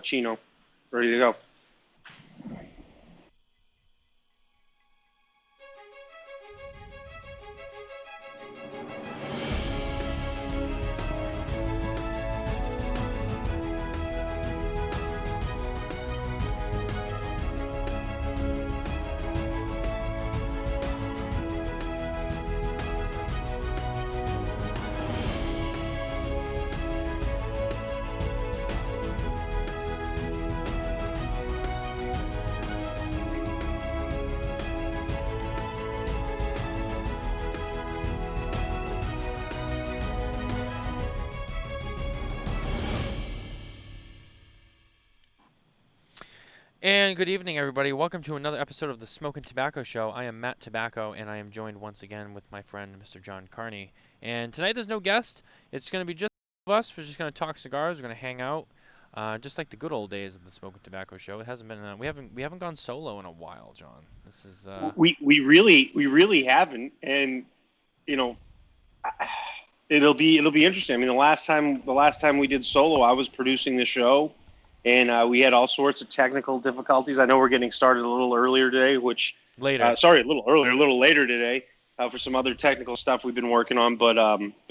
cappuccino, ready to go. And good evening, everybody. Welcome to another episode of the Smokin Tobacco Show. I am Matt Tobacco, and I am joined once again with my friend, Mr. John Carney. And tonight there's no guest. It's going to be just us. We're just going to talk cigars. We're going to hang out, just like the good old days of the Smokin Tobacco Show. It hasn't been. We haven't gone solo in a while, John. This is. We really haven't, and you know, it'll be interesting. I mean, the last time we did solo, I was producing the show, and we had all sorts of technical difficulties. I know we're getting started a little earlier today, Later. a little later today for some other technical stuff we've been working on. But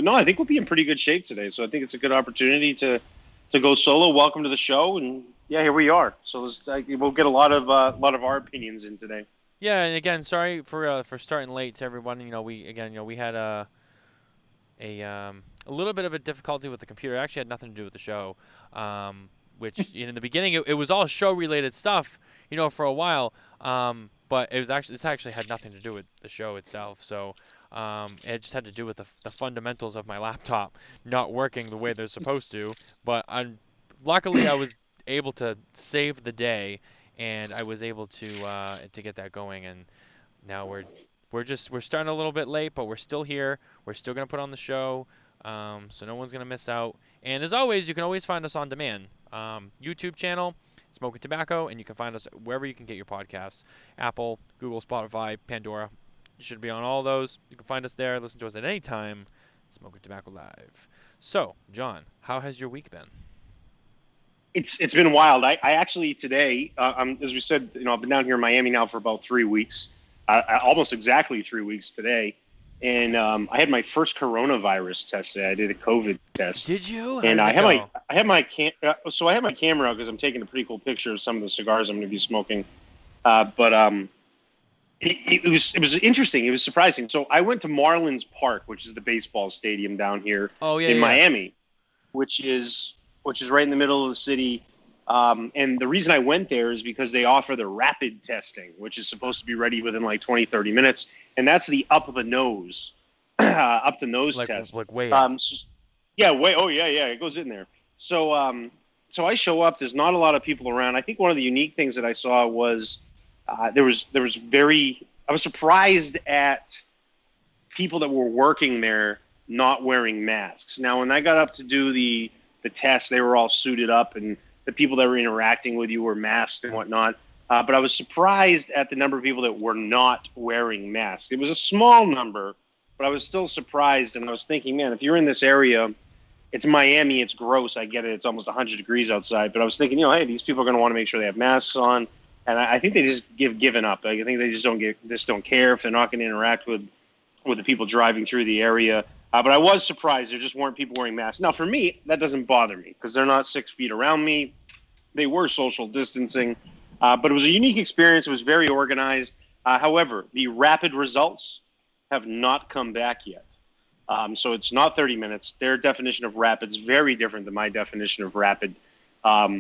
no, I think we'll be in pretty good shape today. So I think it's a good opportunity to go solo. Welcome to the show, and yeah, here we are. So we'll get a lot of our opinions in today. Yeah, and again, sorry for starting late to everyone. We had a little bit of a difficulty with the computer. It actually had nothing to do with the show. Which in the beginning it was all show related stuff, for a while. But this actually had nothing to do with the show itself. So it just had to do with the fundamentals of my laptop not working the way they're supposed to. But luckily I was able to save the day, and I was able to get that going. And now we're starting a little bit late, but we're still here. We're still gonna put on the show. So no one's gonna miss out. And as always, you can always find us on demand. YouTube channel, Smokin Tobacco, and you can find us wherever you can get your podcasts. Apple, Google, Spotify, Pandora. You should be on all those. You can find us there. Listen to us at any time. Smokin Tobacco Live. So, John, how has your week been? It's been wild. I actually today, as we said, I've been down here in Miami now for about 3 weeks, almost exactly 3 weeks today, and I had my first coronavirus test today. I did a COVID test. Did you? And I had my camera out because I'm taking a pretty cool picture of some of the cigars I'm going to be smoking. But it was interesting. It was surprising. So I went to Marlins Park, which is the baseball stadium down here in Miami, which is right in the middle of the city. And the reason I went there is because they offer the rapid testing, which is supposed to be ready within like 20, 30 minutes. And that's the up the nose test. Like way Yeah, way. Oh, yeah. It goes in there. So so I show up. There's not a lot of people around. I think one of the unique things that I saw was I was surprised at people that were working there not wearing masks. Now, when I got up to do the test, they were all suited up, and the people that were interacting with you were masked and whatnot. But I was surprised at the number of people that were not wearing masks. It was a small number, but I was still surprised, and I was thinking, man, if you're in this area, it's Miami, it's gross, I get it, it's almost 100 degrees outside, but I was thinking, hey, these people are going to want to make sure they have masks on, and I think they just given up. I think they just don't care if they're not going to interact with the people driving through the area. But I was surprised there just weren't people wearing masks. Now, for me, that doesn't bother me because they're not 6 feet around me. They were social distancing. But it was a unique experience. It was very organized. However, the rapid results have not come back yet. So it's not 30 minutes. Their definition of rapid is very different than my definition of rapid. But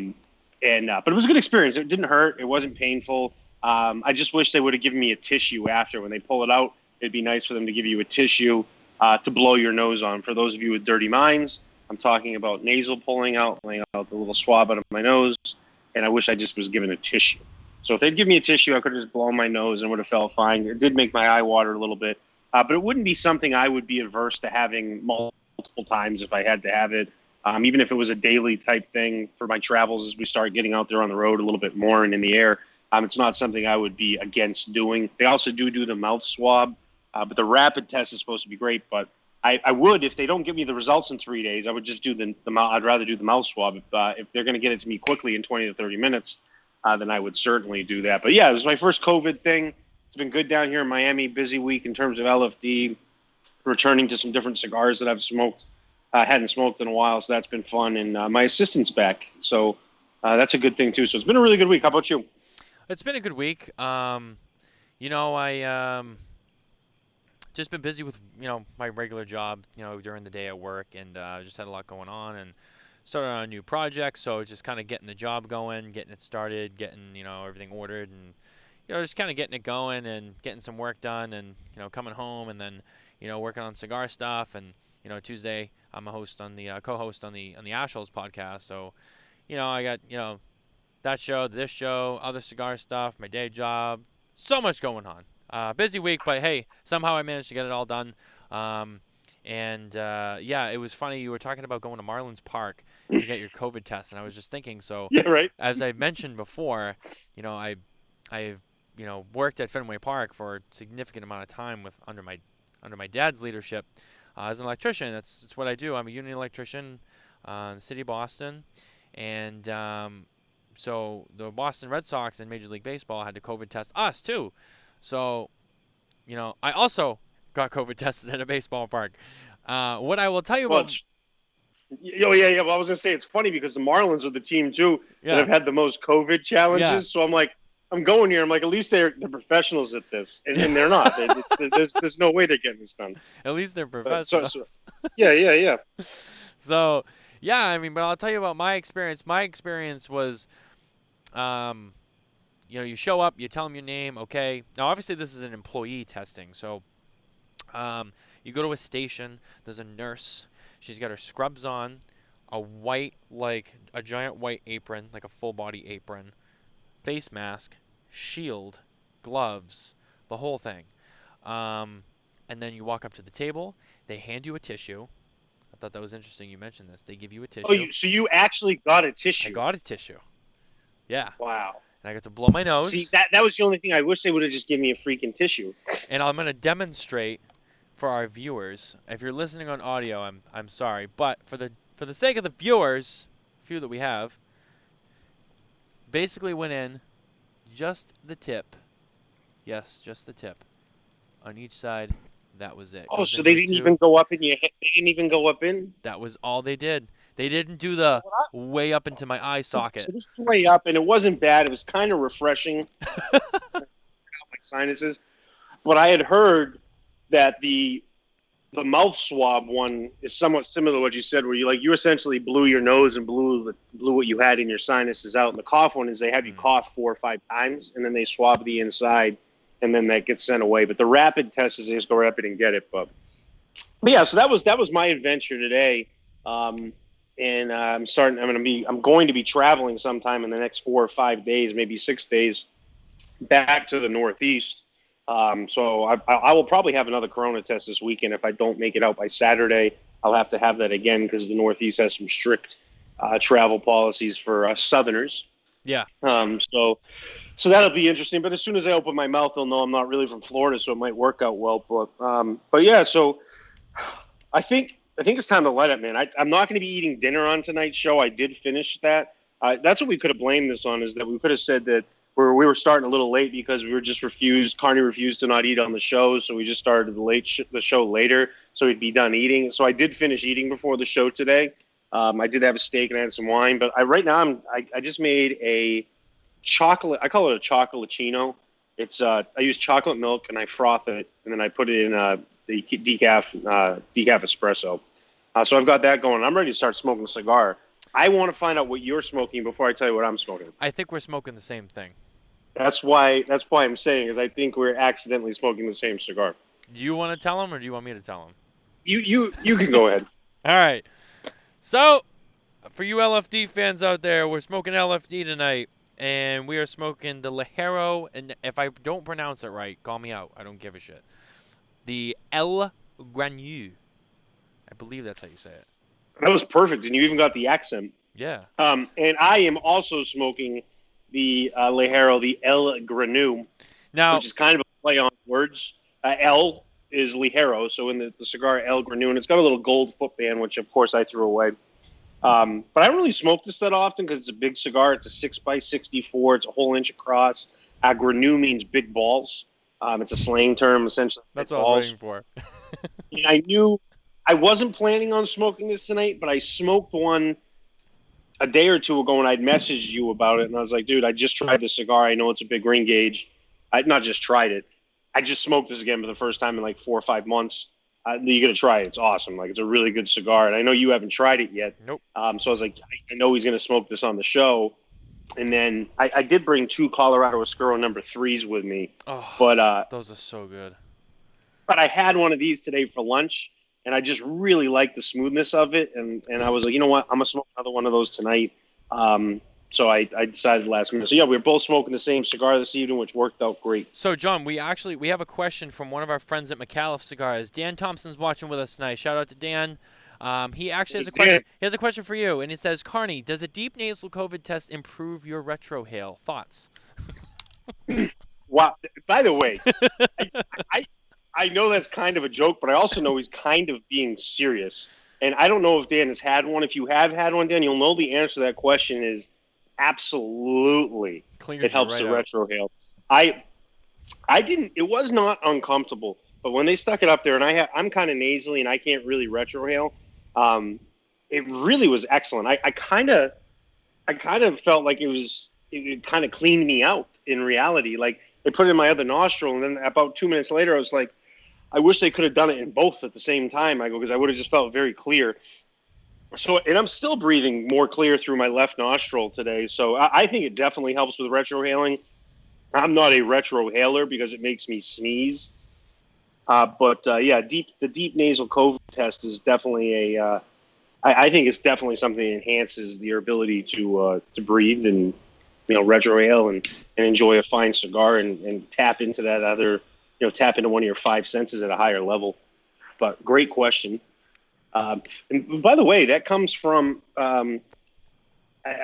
it was a good experience. It didn't hurt. It wasn't painful. I just wish they would have given me a tissue after. When they pull it out, it'd be nice for them to give you a tissue to blow your nose on. For those of you with dirty minds, I'm talking about nasal pulling out, laying out the little swab out of my nose. And I wish I just was given a tissue. So if they'd give me a tissue, I could have just blown my nose and would have felt fine. It did make my eye water a little bit. But it wouldn't be something I would be averse to having multiple times if I had to have it. Even if it was a daily type thing for my travels as we start getting out there on the road a little bit more and in the air. It's not something I would be against doing. They also do the mouth swab, but the rapid test is supposed to be great. But I would, if they don't give me the results in 3 days, I would just do I'd rather do the mouth swab. If they're going to get it to me quickly in 20 to 30 minutes, then I would certainly do that. But yeah, it was my first COVID thing. It's been good down here in Miami. Busy week in terms of LFD, returning to some different cigars that I've smoked. I hadn't smoked in a while, so that's been fun. And my assistant's back, so that's a good thing too. So it's been a really good week. How about you? It's been a good week. I just been busy with my regular job, during the day at work, and just had a lot going on and started on a new project. So just kind of getting the job going, getting it started, getting everything ordered, and just kind of getting it going and getting some work done, and coming home and then working on cigar stuff. And Tuesday I'm a host on the co-host on the Ashholes podcast. So I got that show, this show, other cigar stuff, my day job, so much going on. Busy week, but hey, somehow I managed to get it all done. Yeah, it was funny. You were talking about going to Marlins Park to get your COVID test, and I was just thinking. So, Yeah, right. as I mentioned before, I've worked at Fenway Park for a significant amount of time under my dad's leadership as an electrician. That's what I do. I'm a union electrician in the city of Boston, and so the Boston Red Sox in Major League Baseball had to COVID test us too. So, I also got COVID tested at a baseball park. What I will tell you Well, about... yeah. Well, I was gonna say it's funny because the Marlins are the team too that have had the most COVID challenges. Yeah. So I'm like, I'm going here. I'm like, at least they're professionals at this, and they're not. There's no way they're getting this done. At least they're professionals. Yeah. So, yeah, I mean, but I'll tell you about my experience. My experience was, you show up, you tell them your name, okay. Now, obviously, this is an employee testing. So, you go to a station, there's a nurse. She's got her scrubs on, a giant white apron, like a full-body apron, face mask, shield, gloves, the whole thing. And then you walk up to the table. They hand you a tissue. I thought that was interesting you mentioned this. They give you a tissue. Oh, so you actually got a tissue? I got a tissue. Yeah. Wow. And I got to blow my nose. See, that was the only thing. I wish they would have just given me a freaking tissue. And I'm going to demonstrate for our viewers. If you're listening on audio, I'm sorry, but for the sake of the viewers, few that we have, basically went in just the tip. Yes, just the tip. On each side, that was it. Oh, so they didn't even go up in your head? They didn't even go up in? That was all they did. They didn't do the way up into my eye socket. So this was way up, and it wasn't bad. It was kind of refreshing. My sinuses. But I had heard that the mouth swab one is somewhat similar to what you said, where you essentially blew your nose and blew what you had in your sinuses out. And the cough one is they have you cough 4 or 5 times, and then they swab the inside, and then that gets sent away. But the rapid test is they just go rapid and get it. But yeah, so that was my adventure today. And I'm going to be traveling sometime in the next 4 or 5 days, maybe 6 days, back to the Northeast. So I will probably have another corona test this weekend. If I don't make it out by Saturday, I'll have to have that again because the Northeast has some strict travel policies for us Southerners. Yeah. So that'll be interesting. But as soon as I open my mouth, they'll know I'm not really from Florida, so it might work out well. But yeah, so I think it's time to let it, man. I'm not going to be eating dinner on tonight's show. I did finish that. That's what we could have blamed this on, is that we could have said that we were starting a little late because we were just Carney refused to not eat on the show, so we just started the show later, so we'd be done eating. So I did finish eating before the show today. I did have a steak and I had some wine, but right now I just made a chocolate. I call it a chocolatino. It's I use chocolate milk and I froth it, and then I put it in the decaf espresso. So I've got that going. I'm ready to start smoking a cigar. I want to find out what you're smoking before I tell you what I'm smoking. I think we're smoking the same thing. That's why I'm saying is I think we're accidentally smoking the same cigar. Do you want to tell him or do you want me to tell him? You can go ahead. All right. So, for you LFD fans out there, we're smoking LFD tonight, and we are smoking the Ligero, and if I don't pronounce it right, call me out. I don't give a shit. The El Granu. I believe that's how you say it. That was perfect, and you even got the accent. Yeah. And I am also smoking the Ligero, the El Granu, now, which is kind of a play on words. El is Ligero, so in the cigar El Granú, and it's got a little gold footband, which of course I threw away. But I don't really smoke this that often because it's a big cigar. It's a 6x64. It's a whole inch across. Granú means big balls. It's a slang term, essentially. That's Big what I was balls. waiting for. And I knew I wasn't planning on smoking this tonight, but I smoked one a day or two ago, and I'd messaged you about it, and I was like, dude, I just tried this cigar. I know it's a big ring gauge. I not just tried it. I just smoked this again for the first time in like 4 or 5 months. You got to try it. It's awesome. Like, it's a really good cigar, and I know you haven't tried it yet. Nope. So I was like, I know he's going to smoke this on the show. And then I did bring 2 Colorado Oscuro number 3s with me. Oh, but those are so good. But I had one of these today for lunch, and I just really liked the smoothness of it. And I was like, you know what? I'm going to smoke another one of those tonight. So I decided last minute. So, yeah, we were both smoking the same cigar this evening, which worked out great. So, John, we have a question from one of our friends at McAuliffe Cigars. Dan Thompson's watching with us tonight. Shout out to Dan. He actually has a question. He has a question for you, and it says, Carney, does a deep nasal COVID test improve your retrohale? Thoughts? Wow. By the way, I know that's kind of a joke, but I also know he's kind of being serious. And I don't know if Dan has had one. If you have had one, Dan, you'll know the answer to that question is absolutely. Clears it helps right the out. retrohale. I didn't. It was not uncomfortable, but when they stuck it up there, and I'm kind of nasally and I can't really retrohale. It really was excellent. I kind of felt like it kind of cleaned me out in reality. Like, they put it in my other nostril, and then about 2 minutes later, I was like, I wish they could have done it in both at the same time. I go, because I would have just felt very clear. So, and I'm still breathing more clear through my left nostril today. So I think it definitely helps with retrohaling. I'm not a retrohaler because it makes me sneeze. But yeah, the deep nasal COVID test is definitely I think it's definitely something that enhances your ability to breathe and, retrohale and enjoy a fine cigar and tap into that other, tap into one of your 5 senses at a higher level. But great question. And by the way, that comes from, I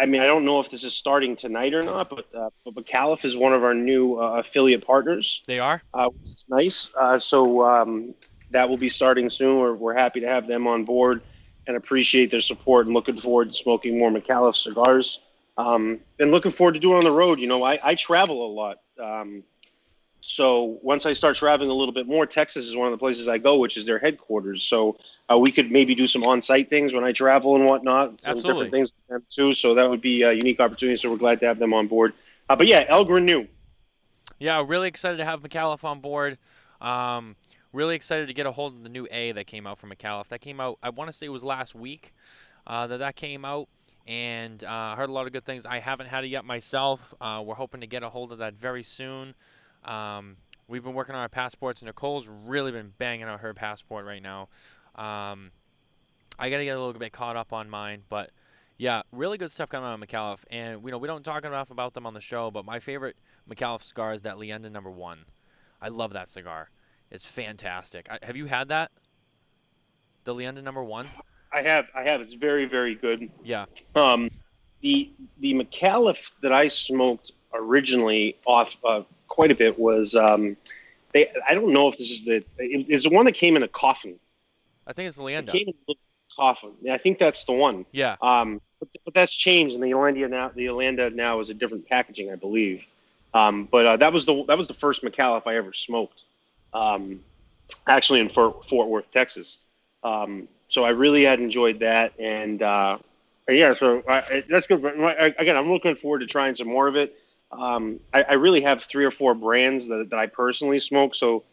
mean, I don't know if this is starting tonight or not, but McAuliffe is one of our new affiliate partners. They are? Which is nice. So that will be starting soon. We're happy to have them on board and appreciate their support and looking forward to smoking more McAuliffe cigars. And looking forward to doing it on the road. I travel a lot. So once I start traveling a little bit more, Texas is one of the places I go, which is their headquarters. So we could maybe do some on-site things when I travel and whatnot. Some Absolutely. different things with them too. So that would be a unique opportunity. So we're glad to have them on board. But yeah, El Granú. Yeah, really excited to have McAuliffe on board. Really excited to get a hold of the new A that came out from McAuliffe. That came out, I want to say it was last week that came out. And I heard a lot of good things. I haven't had it yet myself. We're hoping to get a hold of that very soon. We've been working on our passports. Nicole's really been banging out her passport right now. I got to get a little bit caught up on mine. But, yeah, really good stuff coming out of McAuliffe. And, we don't talk enough about them on the show, but my favorite McAuliffe cigar is that Leyenda No. 1. I love that cigar. It's fantastic. Have you had that? The Leyenda No. 1? I have. It's very, very good. Yeah. The McAuliffe that I smoked originally off quite a bit was I don't know if this is it's the one that came in a coffin. I think it's the Leyenda. It came in a little coffin. Yeah, I think that's the one. Yeah. But that's changed, and the Leyenda now is a different packaging, I believe. But that was the first McAuliffe I ever smoked. Actually in Fort Worth, Texas. So I really had enjoyed that, and yeah, so that's good. Again, I'm looking forward to trying some more of it. I really have 3 or 4 brands that I personally smoke, so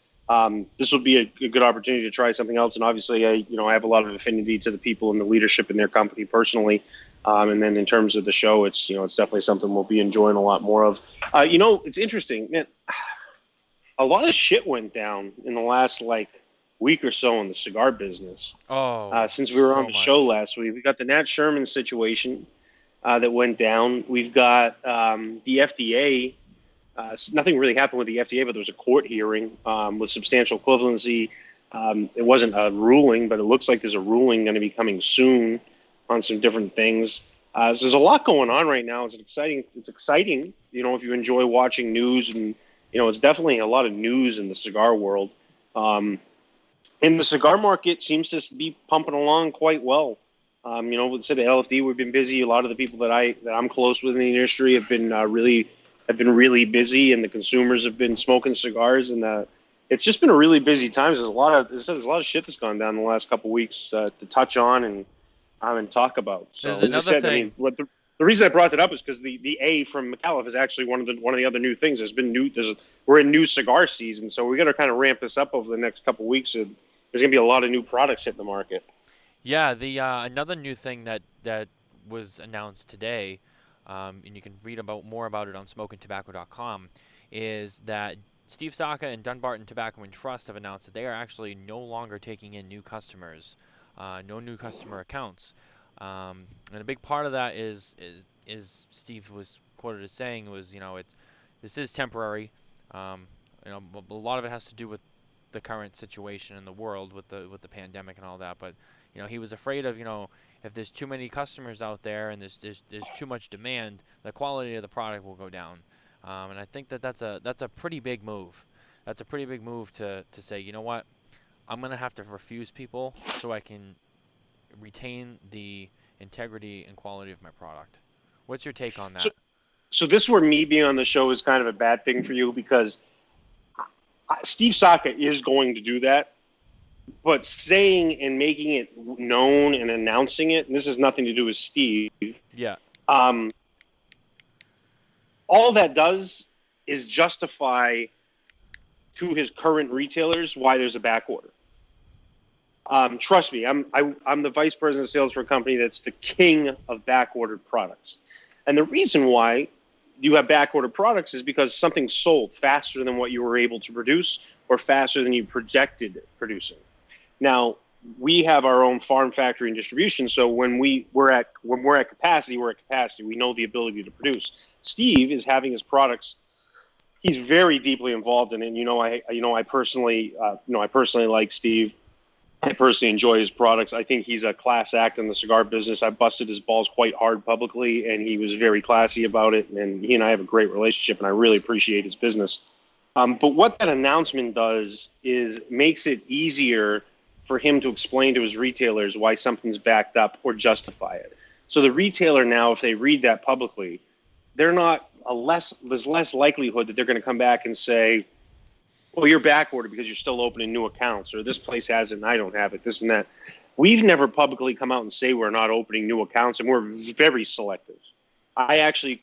this will be a good opportunity to try something else. And obviously, I have a lot of affinity to the people in the leadership in their company personally. And then in terms of the show, it's definitely something we'll be enjoying a lot more of. It's interesting, man. A lot of shit went down in the last week or so in the cigar business. Since we were on the show last week, we got the Nat Sherman situation that went down. We've got the FDA. Nothing really happened with the FDA, but there was a court hearing with substantial equivalency. It wasn't a ruling, but it looks like there's a ruling going to be coming soon on some different things. So there's a lot going on right now. It's exciting. If you enjoy watching news, and it's definitely a lot of news in the cigar world. And the cigar market seems to be pumping along quite well. Let's say the LFD, we've been busy. A lot of the people that I'm close with in the industry have been really busy, and the consumers have been smoking cigars, and it's just been a really busy time. There's a lot of shit that's gone down in the last couple of weeks to touch on and talk about. So There's as I another said, I thing. mean, the reason I brought that up is because the A from McAuliffe is actually one of the other new things. We're in new cigar season, so we got to kind of ramp this up over the next couple of weeks. And there's going to be a lot of new products hitting the market. Yeah, the another new thing that was announced today, and you can read more about it on SmokinTobacco.com, is that Steve Saka and Dunbarton Tobacco and Trust have announced that they are actually no longer taking in new customers, no new customer accounts, and a big part of that is Steve was quoted as saying was this is temporary, a lot of it has to do with the current situation in the world with the pandemic and all that, but he was afraid of if there's too many customers out there and there's too much demand, the quality of the product will go down, and I think that's a pretty big move. That's a pretty big move to say, you know what, I'm gonna have to refuse people so I can retain the integrity and quality of my product. What's your take on So, that? so this where me being on the show is kind of a bad thing for you because Steve Saka is going to do that, but saying and making it known and announcing it, and this has nothing to do with Steve. Yeah. Um, all that does is justify to his current retailers why there's a back order. Trust me, I'm the vice president of sales for a company that's the king of back ordered products, and the reason why you have back ordered products is because something sold faster than what you were able to produce or faster than you projected producing. Now, we have our own farm factory and distribution, so when we're at capacity, we're at capacity. We know the ability to produce. Steve is having his products. He's very deeply involved in it. I personally like Steve. I personally enjoy his products. I think he's a class act in the cigar business. I busted his balls quite hard publicly, and he was very classy about it. And he and I have a great relationship, and I really appreciate his business. But what that announcement does is makes it easier for him to explain to his retailers why something's backed up or justify it. So the retailer now, if they read that publicly, there's less likelihood that they're going to come back and say, well, you're back ordered because you're still opening new accounts, or this place has it and I don't have it, this and that. We've never publicly come out and say we're not opening new accounts, and we're very selective. I actually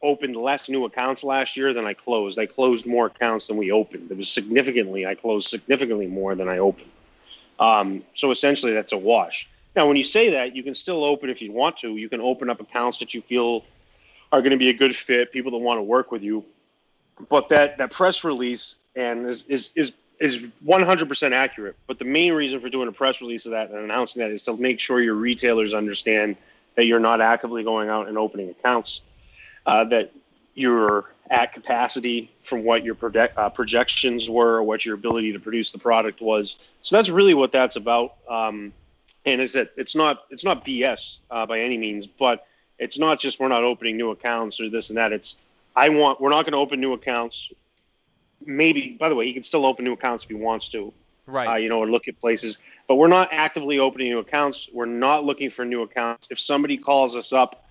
opened less new accounts last year than I closed. I closed more accounts than we opened. I closed significantly more than I opened. So essentially that's a wash. Now, when you say that, you can still open if you want to. You can open up accounts that you feel are going to be a good fit, people that want to work with you. But that press release and is 100% accurate. But the main reason for doing a press release of that and announcing that is to make sure your retailers understand that you're not actively going out and opening accounts, that you're at capacity from what your projections were or what your ability to produce the product was. So that's really what that's about. And is that it's not BS by any means, but it's not just we're not opening new accounts or this and that. We're not going to open new accounts. Maybe, by the way, he can still open new accounts if he wants to, Right. or look at places. But we're not actively opening new accounts. We're not looking for new accounts. If somebody calls us up,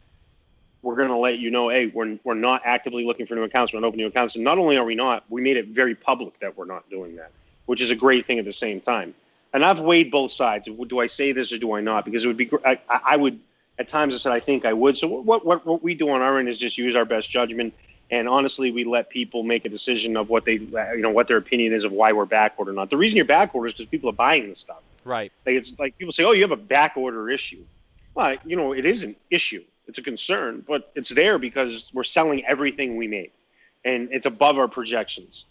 we're going to let you know, hey, we're not actively looking for new accounts. We're not opening new accounts. And not only are we not, we made it very public that we're not doing that, which is a great thing at the same time. And I've weighed both sides. Do I say this or do I not? Because it would be, I would, at times I said I think I would. So what we do on our end is just use our best judgment. And honestly, we let people make a decision of what their opinion is of why we're backward or not. The reason you're backward is because people are buying this stuff. Right. Like it's like people say, "Oh, you have a back order issue." Well, it is an issue. It's a concern, but it's there because we're selling everything we make, and it's above our projections.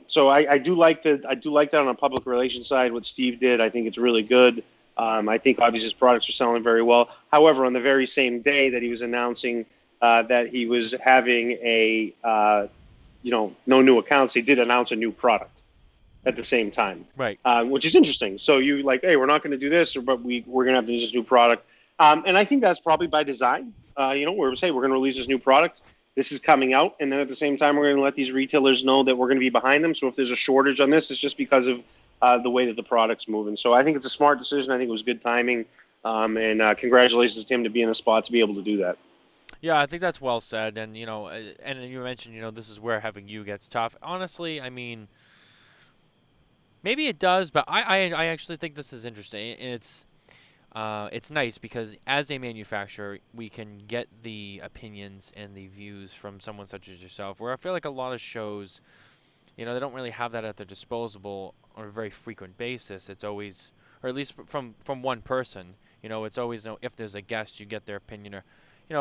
So I do like that. I do like that on a public relations side. What Steve did, I think it's really good. I think obviously his products are selling very well. However, on the very same day that he was announcing that he was having no new accounts, he did announce a new product at the same time, Right. which is interesting. So you like, hey, we're not going to do this, but we're going to have to use this new product. And I think that's probably by design. We're going to release this new product. This is coming out, and then at the same time, we're going to let these retailers know that we're going to be behind them. So if there's a shortage on this, it's just because of the way that the product's moving. So I think it's a smart decision. I think it was good timing, and congratulations to him to be in a spot to be able to do that. Yeah, I think that's well said. And and you mentioned, this is where having you gets tough. Honestly, I mean, maybe it does, but I actually think this is interesting. And it's nice because as a manufacturer, we can get the opinions and the views from someone such as yourself. Where I feel like a lot of shows, they don't really have that at their disposal on a very frequent basis. It's always, or at least from one person. It's always, if there's a guest, you get their opinion, or,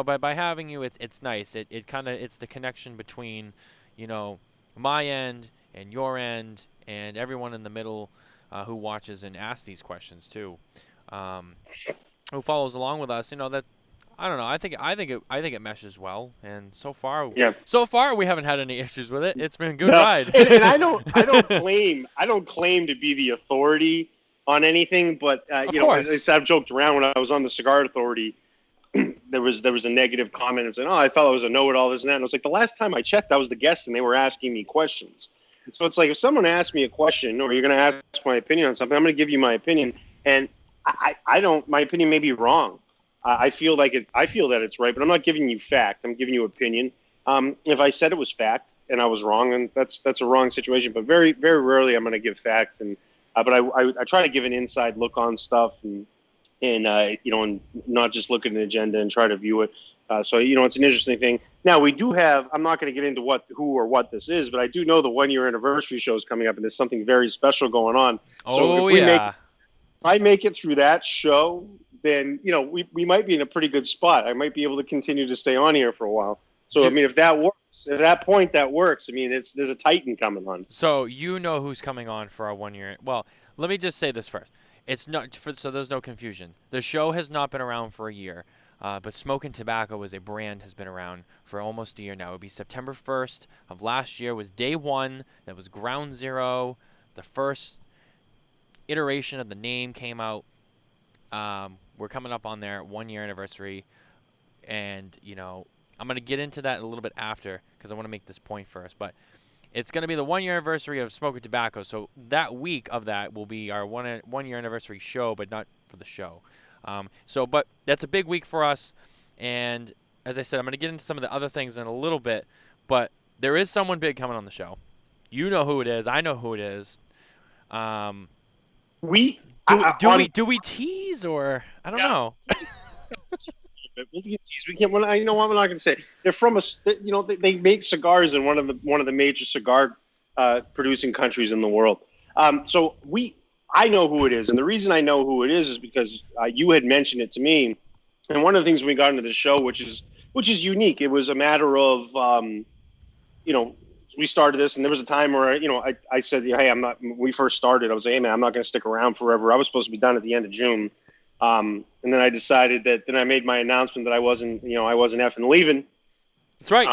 by having you, it's nice. It kind of it's the connection between, you know, my end and your end and everyone in the middle who watches and asks these questions too, um, who follows along with us. That I don't know. I think it meshes well, and Yeah. so far we haven't had any issues with it. It's been a good No, ride. and I don't claim to be the authority on anything, but Of as course. I've joked around when I was on the Cigar Authority, there was a negative comment and saying, "Oh, I thought I was a know-it-all, this and that." And I was like, the last time I checked, I was the guest, and they were asking me questions. So it's like if someone asks me a question, or you're going to ask my opinion on something, I'm going to give you my opinion, and I don't. My opinion may be wrong. I feel like it. I feel that it's right, but I'm not giving you fact. I'm giving you opinion. If I said it was fact and I was wrong, then that's a wrong situation. But very very rarely I'm going to give facts, and but I try to give an inside look on stuff, and not just look at an agenda and try to view it. So it's an interesting thing. Now we do have. I'm not going to get into who or what this is, but I do know the 1 year anniversary show is coming up, and there's something very special going on. So Oh yeah. if I make it through that show, then we might be in a pretty good spot. I might be able to continue to stay on here for a while. So I Do mean, if that works, at that point that works. I mean, there's a Titan coming on. so you know who's coming on for our 1 year? Well, let me just say this first. It's not so there's no confusion. The show has not been around for a year, but Smokin' Tobacco as a brand has been around for almost a year now. It would be September 1st of last year was day one. That was ground zero. The first iteration of the name came out. We're coming up on their 1 year anniversary, and I'm gonna get into that a little bit after because I want to make this point first. But it's gonna be the 1 year anniversary of Smoking Tobacco, so that week of that will be our 1 year anniversary show, but not for the show. But that's a big week for us, and as I said, I'm gonna get into some of the other things in a little bit. But there is someone big coming on the show. You know who it is. I know who it is. Um, We do do on we do we tease or I don't Yeah, know. we'll get these. We can't. You know what? I'm not going to say. They're from they make cigars in one of the major cigar producing countries in the world. So I know who it is, and the reason I know who it is because you had mentioned it to me. And one of the things when we got into the show, which is unique, it was a matter of you know, we started this, and there was a time where I said, hey, I'm not. When we first started, I was like, hey man, I'm not going to stick around forever. I was supposed to be done at the end of June, and then I decided that. Then I made my announcement that I wasn't effing leaving. That's right.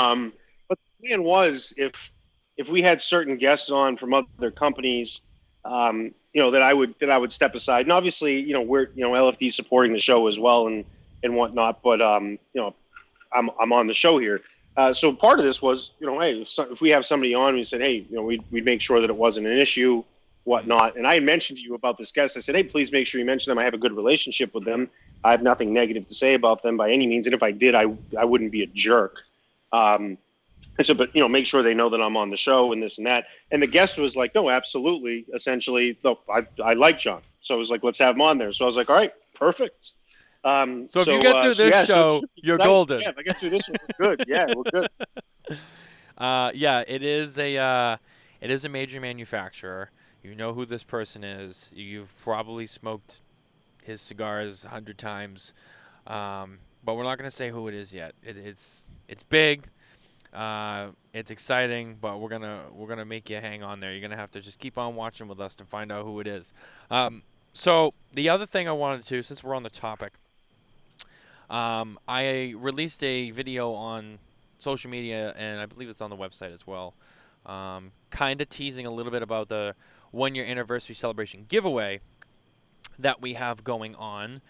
But the plan was if we had certain guests on from other companies, that I would step aside, and obviously, we're LFD supporting the show as well and whatnot, but I'm on the show here. So part of this was, hey, if we have somebody on, we said, hey, we'd make sure that it wasn't an issue, whatnot. And I had mentioned to you about this guest. I said, hey, please make sure you mention them. I have a good relationship with them. I have nothing negative to say about them by any means. And if I did, I wouldn't be a jerk. I said, but make sure they know that I'm on the show and this and that. And the guest was like, no, absolutely. Essentially, look, I like John, so I was like, let's have him on there. So I was like, all right, perfect. So if you get through this Yeah, so show, you're golden. yeah, if I get through this one, we're good. Yeah, we're good. Yeah, it is a major manufacturer. You know who this person is. You've probably smoked his cigars 100 times, but we're not gonna say who it is yet. It's big. It's exciting, but we're gonna make you hang on there. You're gonna have to just keep on watching with us to find out who it is. So the other thing I wanted to, since we're on the topic, I released a video on social media, and I believe it's on the website as well. Kind of teasing a little bit about the 1 year anniversary celebration giveaway that we have going on.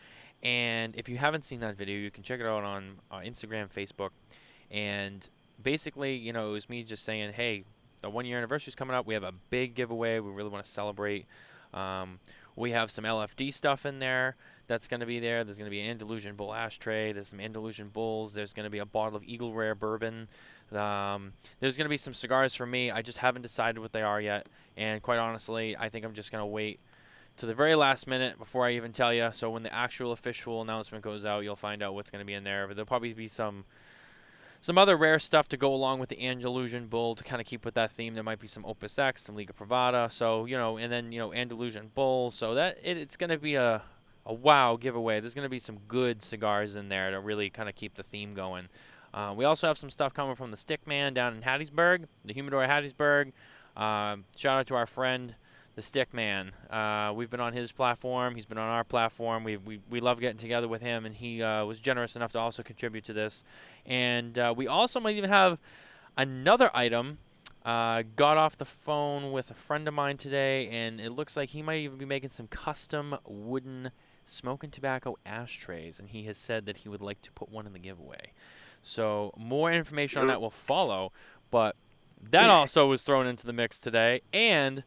And if you haven't seen that video, you can check it out on Instagram, Facebook. And basically, it was me just saying, hey, the 1 year anniversary is coming up. We have a big giveaway. We really want to celebrate We have some LFD stuff in there that's going to be there. There's going to be an Andalusian Bull ashtray. There's some Andalusian Bulls. There's going to be a bottle of Eagle Rare bourbon. There's going to be some cigars for me. I just haven't decided what they are yet. And quite honestly, I think I'm just going to wait to the very last minute before I even tell you. So when the actual official announcement goes out, you'll find out what's going to be in there. But there'll probably be some other rare stuff to go along with the Andalusian Bull to kind of keep with that theme. There might be some Opus X, some Liga Privada, so, and then, Andalusian Bull. So it's going to be a wow giveaway. There's going to be some good cigars in there to really kind of keep the theme going. We also have some stuff coming from the Stickman down in Hattiesburg, the Humidor Hattiesburg. Shout out to our friend, the Stickman. We've been on his platform. He's been on our platform. We love getting together with him, and he was generous enough to also contribute to this. And we also might even have another item. Got off the phone with a friend of mine today, and it looks like he might even be making some custom wooden smoking tobacco ashtrays, and he has said that he would like to put one in the giveaway. So more information on that will follow, but that also was thrown into the mix today. And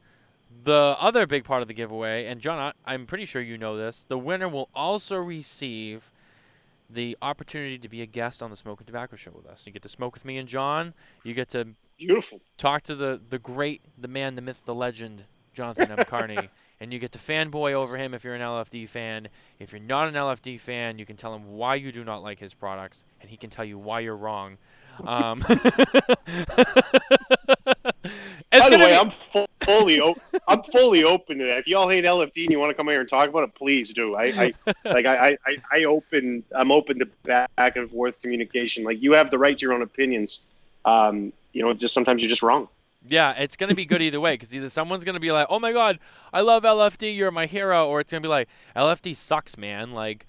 the other big part of the giveaway, and John, I'm pretty sure you know this, the winner will also receive the opportunity to be a guest on the Smokin' Tobacco Show with us. You get to smoke with me and John. You get to Beautiful. talk to the great, the man, the myth, the legend, Jonathan M. Carney. And you get to fanboy over him if you're an LFD fan. If you're not an LFD fan, you can tell him why you do not like his products, and he can tell you why you're wrong. By the way, I'm fully open to that. If y'all hate LFD and you want to come here and talk about it, please do. I'm open to back and forth communication. Like, you have the right to your own opinions. Just sometimes you're just wrong. Yeah, it's going to be good either way, because either someone's going to be like, oh my God, I love LFD, you're my hero, or it's going to be like, LFD sucks, man. Like,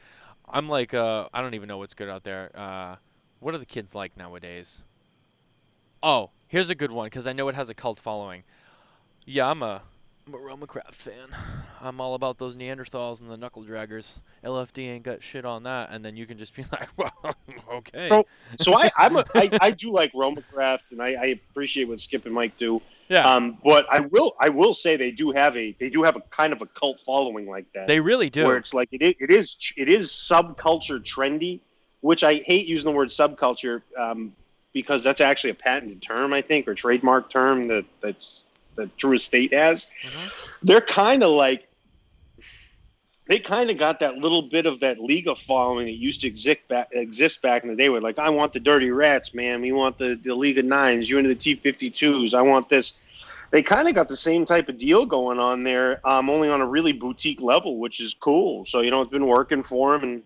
I'm like, I don't even know what's good out there. What are the kids like nowadays? Oh, here's a good one, because I know it has a cult following. Yeah, I'm a Roma Craft fan. I'm all about those Neanderthals and the knuckle draggers. LFD ain't got shit on that, and then you can just be like, well, okay. So I do like Roma Craft, and I appreciate what Skip and Mike do. Yeah. But I will say they do have a kind of a cult following like that. They really do. Where it's like it is subculture trendy, which I hate using the word subculture because that's actually a patented term, I think, or trademark term that's True Estate has. Mm-hmm. They're kind of like, they kind of got that little bit of that Liga following that used to exist back in the day, where like, I want the Dirty Rats, man. We want the Liga 9s. You into the T52s. I want this. They kind of got the same type of deal going on there, only on a really boutique level, which is cool. So, it's been working for them,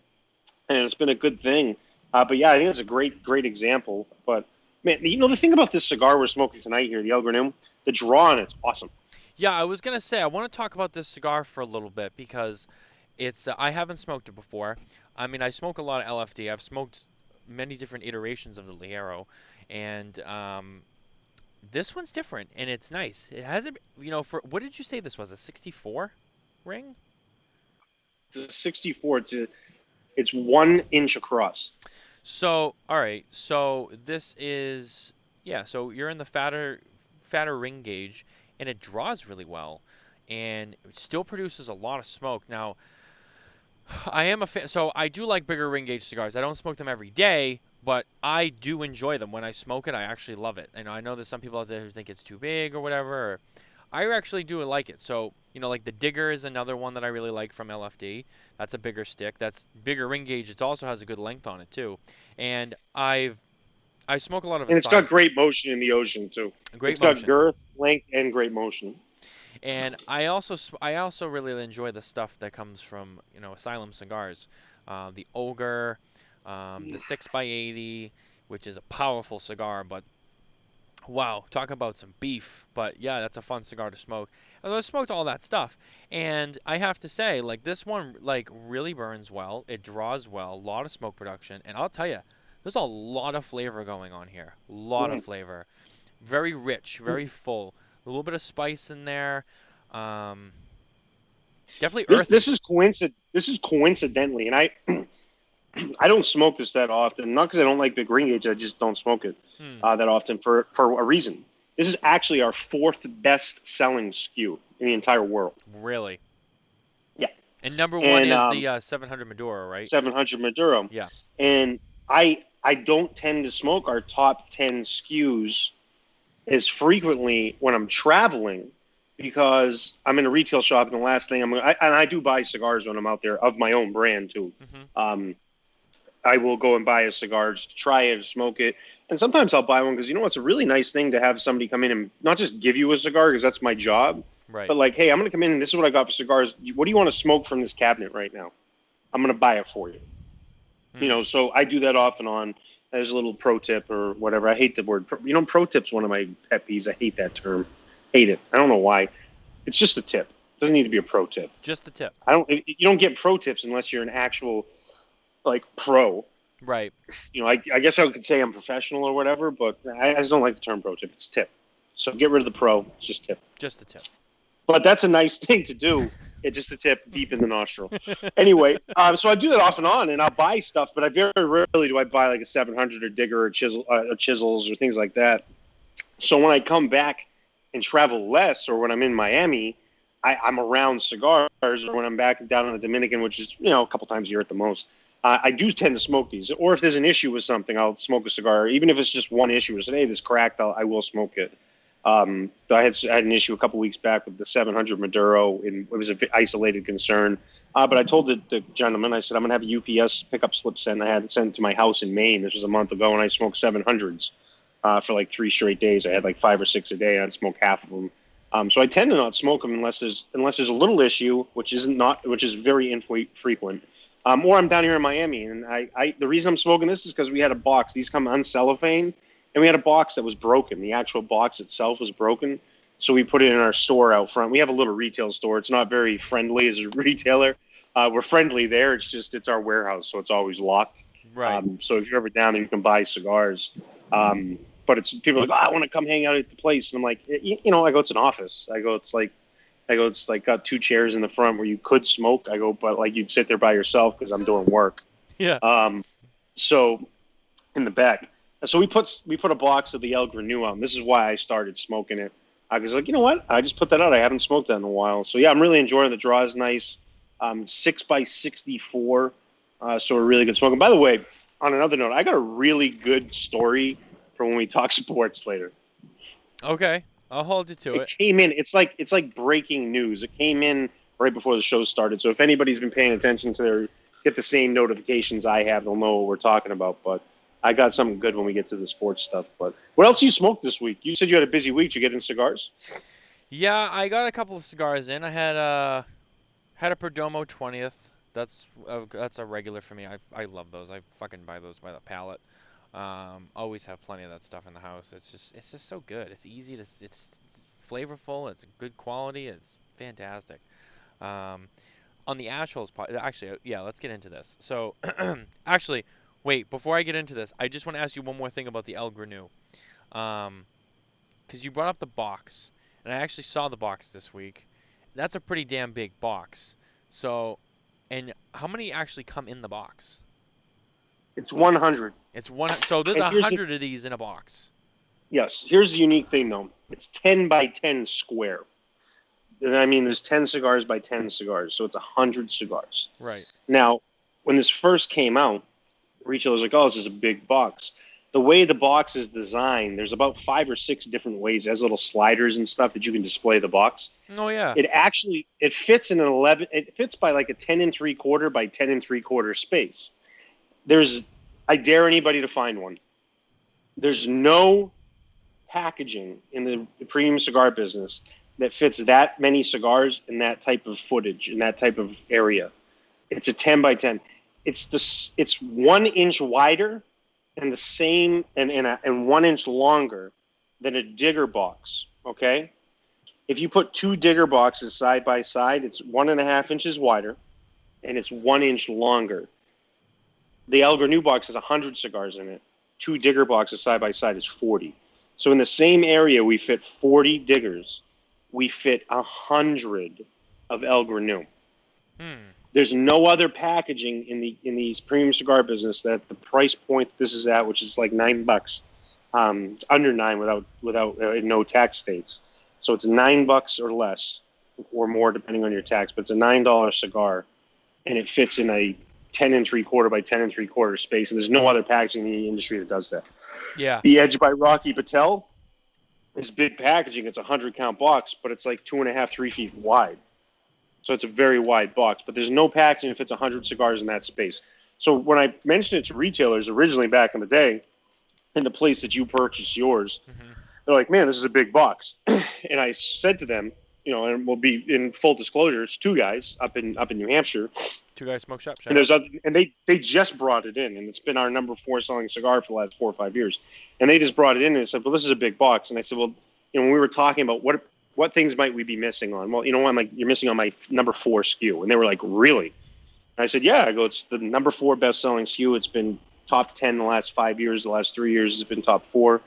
and it's been a good thing. But yeah, I think it's a great example. But man, the thing about this cigar we're smoking tonight here, the El Granum, the draw on it's awesome. Yeah, I was going to say, I want to talk about this cigar for a little bit, because it's I haven't smoked it before. I mean, I smoke a lot of LFD. I've smoked many different iterations of the Liero, and this one's different, and it's nice. It has for what did you say this was, a 64 ring? It's a 64. It's 1 inch across. So, all right. So this is, so you're in the fatter ring gauge, and it draws really well, and it still produces a lot of smoke. Now, I am a fan, so I do like bigger ring gauge cigars. I don't smoke them every day, but I do enjoy them. When I smoke it, I actually love it. And I know there's some people out there who think it's too big or whatever. Or I actually do like it. So, like the Digger is another one that I really like from LFD. That's a bigger stick. That's bigger ring gauge. It also has a good length on it too. And I smoke a lot of. And it's got great motion in the ocean too. Great it's motion. Got girth, length, and great motion. And I also really enjoy the stuff that comes from Asylum cigars, the Ogre, the 6x80, which is a powerful cigar. But wow, talk about some beef. But yeah, that's a fun cigar to smoke. And I smoked all that stuff, and I have to say, like, this one really burns well. It draws well, a lot of smoke production, and I'll tell you, there's a lot of flavor going on here. A lot of flavor, very rich, very full. A little bit of spice in there. Definitely earthy. This is coincidentally, and I don't smoke this that often. Not because I don't like big ring gauge. I just don't smoke it that often for a reason. This is actually our 4th best selling SKU in the entire world. Really? Yeah. And number one And is the 700 Maduro, right? 700 Maduro. Yeah. And I don't tend to smoke our top 10 SKUs as frequently when I'm traveling because I'm in a retail shop, and the last thing and I do buy cigars when I'm out there of my own brand too. Mm-hmm. I will go and buy a cigar just to try it, smoke it, and sometimes I'll buy one because it's a really nice thing to have somebody come in and not just give you a cigar because that's my job, Right. but like, hey, I'm going to come in and this is what I got for cigars. What do you want to smoke from this cabinet right now? I'm going to buy it for you. Mm. So I do that off and on. As a little pro tip or whatever. I hate the word pro tip's one of my pet peeves. I hate that term. Hate it. I don't know why. It's just a tip. It doesn't need to be a pro tip. Just the tip. You don't get pro tips unless you're an actual like pro. Right. I guess I could say I'm professional or whatever, but I just don't like the term pro tip. It's tip. So get rid of the pro. It's just tip. Just the tip. But that's a nice thing to do. It's just a tip deep in the nostril. Anyway, so I do that off and on, and I'll buy stuff, but I very rarely do I buy like a 700 or Digger or chisels or things like that. So when I come back and travel less, or when I'm in Miami, I'm around cigars, or when I'm back down in the Dominican, which is a couple times a year at the most. I do tend to smoke these, or if there's an issue with something, I'll smoke a cigar. Even if it's just one issue, or say, hey, this cracked, I will smoke it. I had an issue a couple weeks back with the 700 Maduro, and it was an isolated concern. But I told the gentleman, I said, I'm going to have a UPS pickup slip sent. I had it sent to my house in Maine. This was a month ago, and I smoked 700s for like 3 straight days. I had like 5 or 6 a day, and I'd smoke half of them. So I tend to not smoke them unless there's a little issue, which is very infrequent. Or I'm down here in Miami, and the reason I'm smoking this is because we had a box. These come uncellophane. And we had a box that was broken. The actual box itself was broken. So we put it in our store out front. We have a little retail store. It's not very friendly as a retailer. We're friendly there. It's our warehouse, so it's always locked. Right. So if you're ever down there, you can buy cigars. But it's people are like, I want to come hang out at the place. And I'm like, I go, it's an office. It's like got 2 chairs in the front where you could smoke. I go, but like you'd sit there by yourself because I'm doing work. Yeah. So in the back. So we put a box of the El Granua out, and this is why I started smoking it. I was like, you know what? I just put that out. I haven't smoked that in a while. So yeah, I'm really enjoying it. The draw is nice. 6x64, so a really good smoke. And by the way, on another note, I got a really good story for when we talk sports later. Okay, I'll hold you to it. It came in. It's like breaking news. It came in right before the show started. So if anybody's been paying attention to get the same notifications I have, they'll know what we're talking about. But I got something good when we get to the sports stuff. But what else you smoked this week? You said you had a busy week. Did you get in cigars? Yeah, I got a couple of cigars in. I had a Perdomo 20th. That's a regular for me. I love those. I fucking buy those by the pallet. Always have plenty of that stuff in the house. It's just so good. It's easy to. It's flavorful. It's good quality. It's fantastic. On the Ashholes part, actually, yeah, let's get into this. So, actually. Wait, before I get into this, I just want to ask you one more thing about the El Granue. Because you brought up the box, and I actually saw the box this week. That's a pretty damn big box. So, and how many actually come in the box? It's 100. So there's 100 of these in a box. Yes. Here's the unique thing, though. It's 10 by 10 square. I mean, there's 10 cigars by 10 cigars, so it's 100 cigars. Right. Now, when this first came out, retailers like, oh, this is a big box. The way the box is designed, there's about 5 or 6 different ways. It has little sliders and stuff that you can display the box. Oh yeah. It fits in an 11. It fits by like a 10 3/4 by 10 3/4 space. I dare anybody to find one. There's no packaging in the premium cigar business that fits that many cigars in that type of footage in that type of area. It's a 10 by 10. It's 1 inch wider and the same and 1 inch longer than a Digger box. Okay, if you put 2 Digger boxes side by side, it's 1.5 inches wider and it's 1 inch longer. The El Granue box has 100 cigars in it. 2 Digger boxes side by side is 40. So in the same area, we fit 40 Diggers. We fit 100 of El Granue. There's no other packaging in these premium cigar business that the price point this is at, which is like $9. It's under $9 without no tax states. So it's $9 or less. or more depending on your tax, but it's a $9 cigar, and it fits in a 10 3/4 by 10 3/4 space, and there's no other packaging in the industry that does that. Yeah. The Edge by Rocky Patel is big packaging. It's a 100 count box, but it's like 2.5, 3 feet wide. So it's a very wide box, but there's no packaging that fits 100 cigars in that space. So when I mentioned it to retailers originally back in the day, in the place that you purchased yours, Hmm. they're like, "Man, this is a big box." And I said to them, and we'll be in full disclosure, it's two guys up in New Hampshire, Two Guys Smoke Shop. and Shout out. they just brought it in, and it's been our number 4 selling cigar for the last 4 or 5 years. And they just brought it in and said, "Well, this is a big box." And I said, "Well, when we were talking about what things might we be missing on?" "Well, I'm like, you're missing on my number 4 SKU." And they were like, "Really?" And I said, "Yeah." I go, "It's the number 4 best selling SKU. It's been top 10 the last 5 years. The last 3 years, it's been top 4."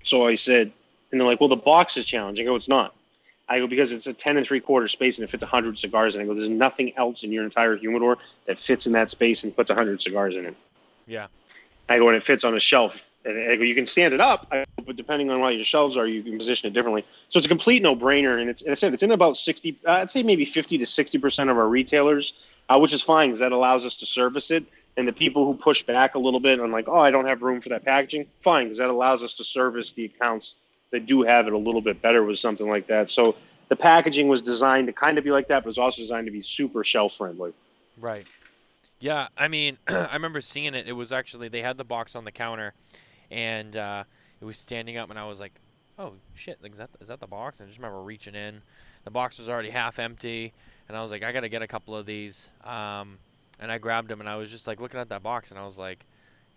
So I said, and they're like, "Well, the box is challenging." I go, "It's not." I go, "Because it's a 10 3/4 space and it fits 100 cigars." And I go, "There's nothing else in your entire humidor that fits in that space and puts 100 cigars in it." Yeah. I go, "And it fits on a shelf." And I go, "You can stand it up, but depending on what your shelves are, you can position it differently." So it's a complete no-brainer. And I said it's in about 60, I'd say maybe 50 to 60% of our retailers, which is fine because that allows us to service it. And the people who push back a little bit on like, "Oh, I don't have room for that packaging," fine, because that allows us to service the accounts that do have it a little bit better with something like that. So the packaging was designed to kind of be like that, but it's also designed to be super shelf friendly. Right. Yeah. I mean, I remember seeing it. It was actually they had the box on the counter, and it was standing up, and I was like, "Oh shit! Like, is that the box?" And I just remember reaching in. The box was already half empty, and I was like, "I gotta get a couple of these." And I grabbed them, and I was just like looking at that box, and I was like,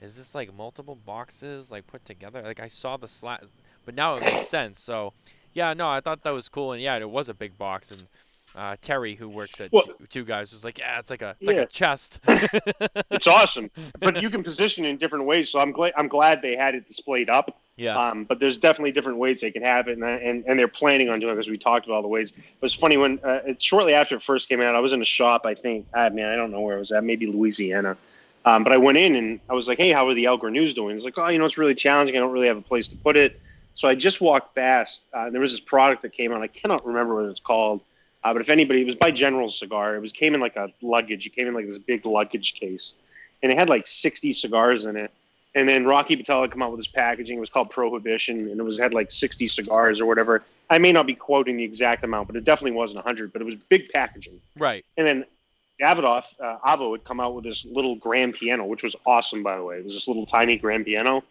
"Is this like multiple boxes like put together?" Like I saw the slat, but now it makes sense. So, yeah, no, I thought that was cool, and yeah, it was a big box, and Terry, who works at Well, Two Guys, was like, "Yeah, it's like a yeah, chest." it's awesome, but you can position it in different ways. So I'm glad they had it displayed up. Yeah. But there's definitely different ways they can have it, and they're planning on doing it because we talked about all the ways. It was funny when shortly after it first came out, I was in a shop. I think, man, I don't know where it was at, maybe Louisiana. But I went in and I was like, "Hey, how are the Elgar News doing?" It's like, "Oh, it's really challenging. I don't really have a place to put it." So I just walked past. There was this product that came out. I cannot remember what it's called. But if anybody, it was by General Cigar. Came in like a luggage. It came in like this big luggage case, and it had like 60 cigars in it. And then Rocky Patel had come out with this packaging. It was called Prohibition, and had like 60 cigars or whatever. I may not be quoting the exact amount, but it definitely wasn't 100. But it was big packaging. Right. And then Davidoff, Avo had come out with this little grand piano, which was awesome, by the way. It was this little tiny grand piano,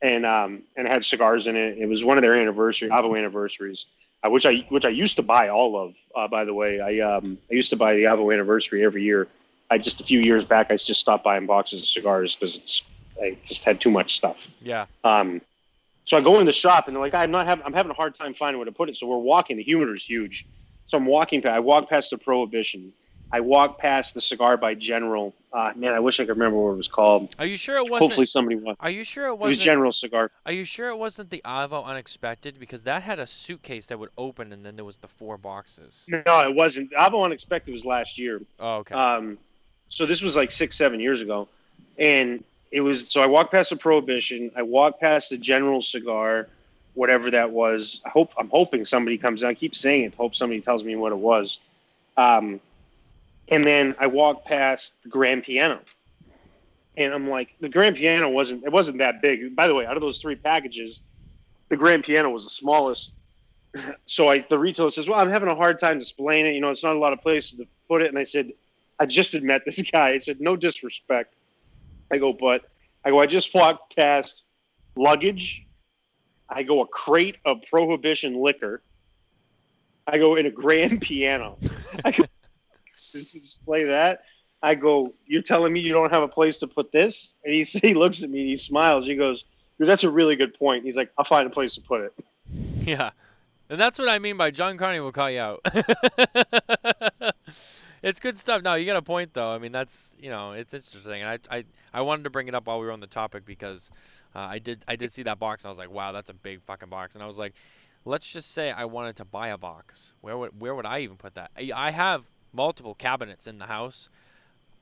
and it had cigars in it. It was one of their Avo anniversaries, which I used to buy all of. By the way, I used to buy the Avo anniversary every year. I just a few years back, I just stopped buying boxes of cigars because I just had too much stuff. Yeah. So I go in the shop and they're like, I'm having a hard time finding where to put it. So we're walking. The humidor's huge. So I'm walking. I walk past the Prohibition. I walk past the Cigar by General. Man, I wish I could remember what it was called. Are you sure it wasn't? Hopefully somebody wants. Are you sure it It was wasn't? General Cigar. Are you sure it wasn't the Avo Unexpected? Because that had a suitcase that would open, and then there was the four boxes. No, it wasn't. Avo Unexpected was last year. Oh, okay. So this was like 6, 7 years ago, and it was. So I walked past the Prohibition. I walked past the General Cigar, whatever that was. I'm hoping somebody comes. I keep saying it. Hope somebody tells me what it was. And then I walked past the Grand Piano, and I'm like, the Grand Piano wasn't that big. By the way, out of those 3 packages, the Grand Piano was the smallest. So the retailer says, "Well, I'm having a hard time displaying it. It's not a lot of places to put it." And I said, I just had met this guy. I said, "No disrespect." I just walked past luggage. I go a crate of Prohibition liquor. I go in a grand piano. I go to display that. I go, "You're telling me you don't have a place to put this?" And he looks at me and he smiles. He goes, "That's a really good point." He's like, "I'll find a place to put it." Yeah. And that's what I mean by John Carney will call you out. It's good stuff. No, you got a point though. I mean, that's it's interesting. And I wanted to bring it up while we were on the topic because I did see that box and I was like, wow, that's a big fucking box. And I was like, let's just say I wanted to buy a box. Where would I even put that? I have multiple cabinets in the house.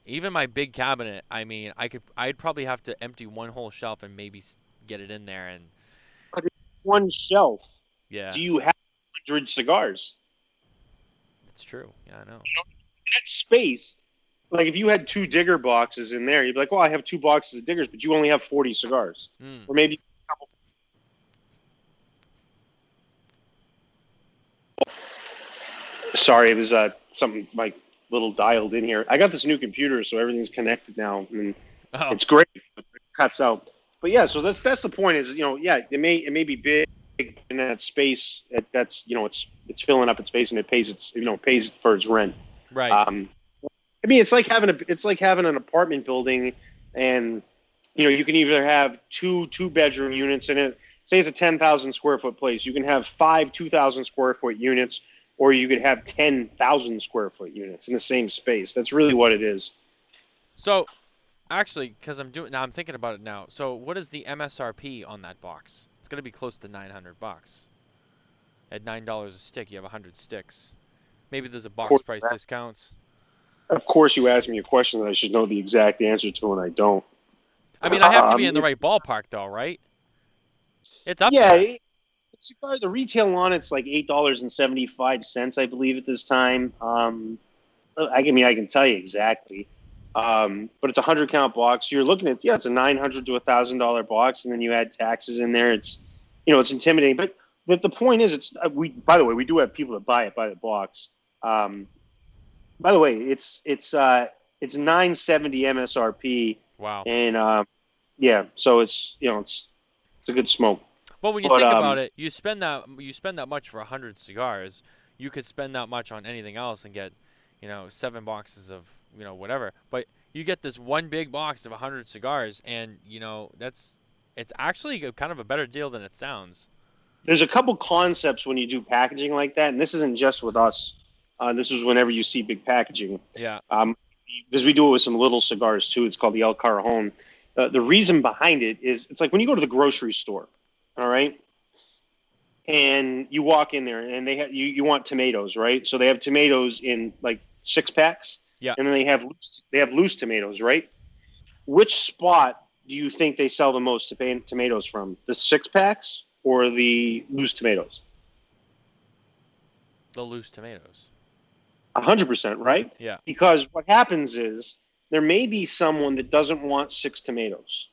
Even my big cabinet. I mean, I'd probably have to empty one whole shelf and maybe get it in there. And One shelf. yeah. Do you have 100 cigars? It's true. Yeah, I know. That space, like if you had 2 digger boxes in there, you'd be like, well, I have 2 boxes of diggers, but you only have 40 cigars, Mm. or maybe. Sorry, it was something like little dialed in here. I got this new computer, so everything's connected now, and Oh, it's great. It cuts out, but yeah. So that's the point. Is yeah, it may be big in that space. That's it's filling up its space, and it pays pays for its rent. right. Um, I mean, it's like having an apartment building, and you can either have two-bedroom units in it. Say it's a 10,000 square foot place. You can have 5 2,000 square foot units, or you could have 10,000 square foot units in the same space. That's really what it is. So, actually, because I'm thinking about it now. So, what is the MSRP on that box? It's gonna be close to $900. At $9 a stick, you have 100 sticks. Maybe there's a Of box course, price discounts. of course, you asked me a question that I should know the exact answer to, and I don't. I mean, I have to be in the It's right ballpark, though, right? It's up yeah. there. Cigar, the retail on it's like $8.75, I believe, at this time. I mean, I can tell you exactly, but it's a 100 count box. You're looking at it's a $900 to $1,000 box, and then you add taxes in there. It's intimidating. But the point is, it's we. By the way, we do have people that buy it by the box. Um, by the way, it's 970 MSRP, Wow. and yeah, so it's a good smoke. But when you But think about it, you spend that much for 100 cigars. You could spend that much on anything else and get, 7 boxes of, whatever. But you get this one big box of 100 cigars, and it's actually kind of a better deal than it sounds. there's a couple concepts when you do packaging like that, and this isn't just with us. This is whenever you see big packaging, Yeah. because we do it with some little cigars too. It's called the El Carajon. The reason behind it is it's like when you go to the grocery store, all right, and you walk in there and you want tomatoes, right? So they have tomatoes in like 6 packs, Yeah. and then they have loose tomatoes, right? Which spot do you think they sell the most tomatoes from? The 6 packs or the loose tomatoes? The loose tomatoes. 100%, right? Yeah. Because what happens is there may be someone that doesn't want 6 tomatoes.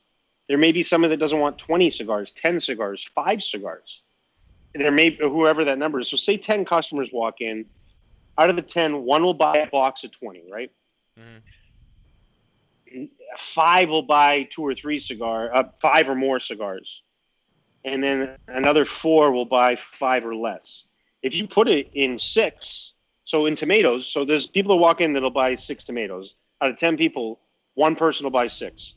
There may be someone that doesn't want 20 cigars, 10 cigars, 5 cigars. And there may whoever that number is. So say 10 customers walk in. Out of the 10, one will buy a box of 20, right? Hmm. 5 will buy 5 or more cigars, and then another 4 will buy 5 or less. If you put it in 6, so in tomatoes, so there's people that walk in that'll buy 6 tomatoes. Out of 10 people, one person will buy 6.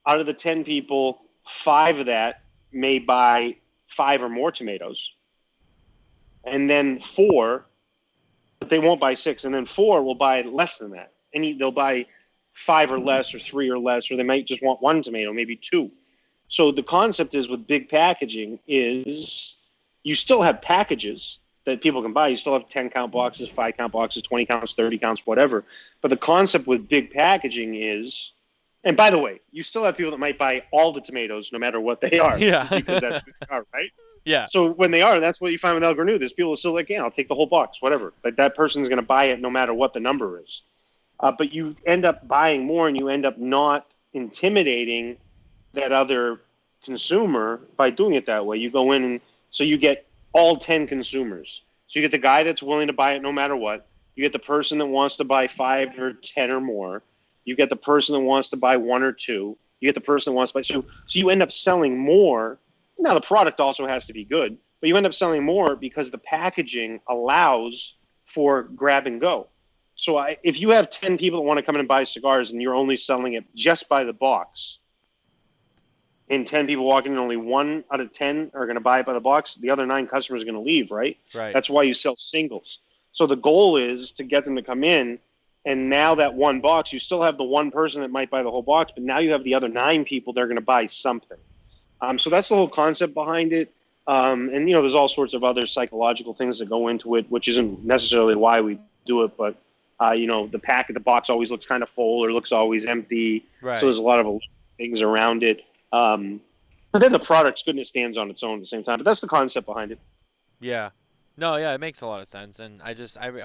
Out of the 10 people, 5 of that may buy 5 or more tomatoes, and then 4, but they won't buy 6, and then 4 will buy less than that, and they'll buy 5 or less, or 3 or less, or they might just want 1 tomato, maybe 2. So the concept is with big packaging is you still have packages that people can buy. You still have 10 count boxes, 5 count boxes, 20 counts, 30 counts, whatever. But the concept with big packaging is, and by the way, you still have people that might buy all the tomatoes no matter what they are, Yeah. just because that's what they are, right? Yeah. So when they are, that's what you find with El Granu. There's people that still like, yeah, I'll take the whole box, whatever. But that person's going to buy it no matter what the number is. But you end up buying more, and you end up not intimidating that other consumer by doing it that way. You go in, and so you get all 10 consumers. So you get the guy that's willing to buy it no matter what. You get the person that wants to buy 5 or 10 or more. You get the person that wants to buy 1 or 2. You get the person that wants to buy 2. So you end up selling more. Now the product also has to be good, but you end up selling more because the packaging allows for grab and go. So if you have 10 people that want to come in and buy cigars, and you're only selling it just by the box, and 10 people walking in, only 1 out of 10 are going to buy it by the box, the other 9 customers are going to leave, right? Right. That's why you sell singles. So the goal is to get them to come in, and now that one box, you still have the one person that might buy the whole box, but now you have the other 9 people that are going to buy something. So that's the whole concept behind it. And, there's all sorts of other psychological things that go into it, which isn't necessarily why we do it, but the box always looks kind of full or looks always empty. Right. So there's a lot of things around it. But then the product's good and it stands on its own at the same time. But that's the concept behind it. Yeah. No, yeah, it makes a lot of sense, and I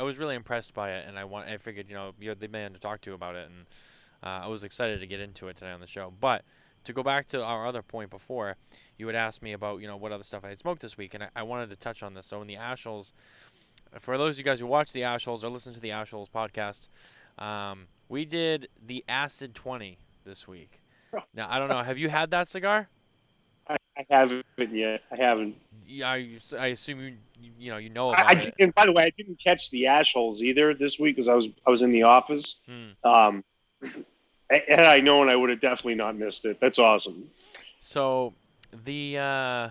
was really impressed by it, and I figured you're the man to talk to about it, and I was excited to get into it today on the show. But to go back to our other point before, you had asked me about what other stuff I had smoked this week, and I wanted to touch on this. So in the Ashholes, for those of you guys who watch the Ashholes or listen to the Ashholes podcast, we did the Acid 20 this week. Now I don't know, have you had that cigar? I haven't yet. I haven't. Yeah, I assume you know I about did, it. and by the way, I didn't catch the ash holes either this week because I was in the office. Hmm. Um, and I know, and I would have definitely not missed it. That's awesome. So the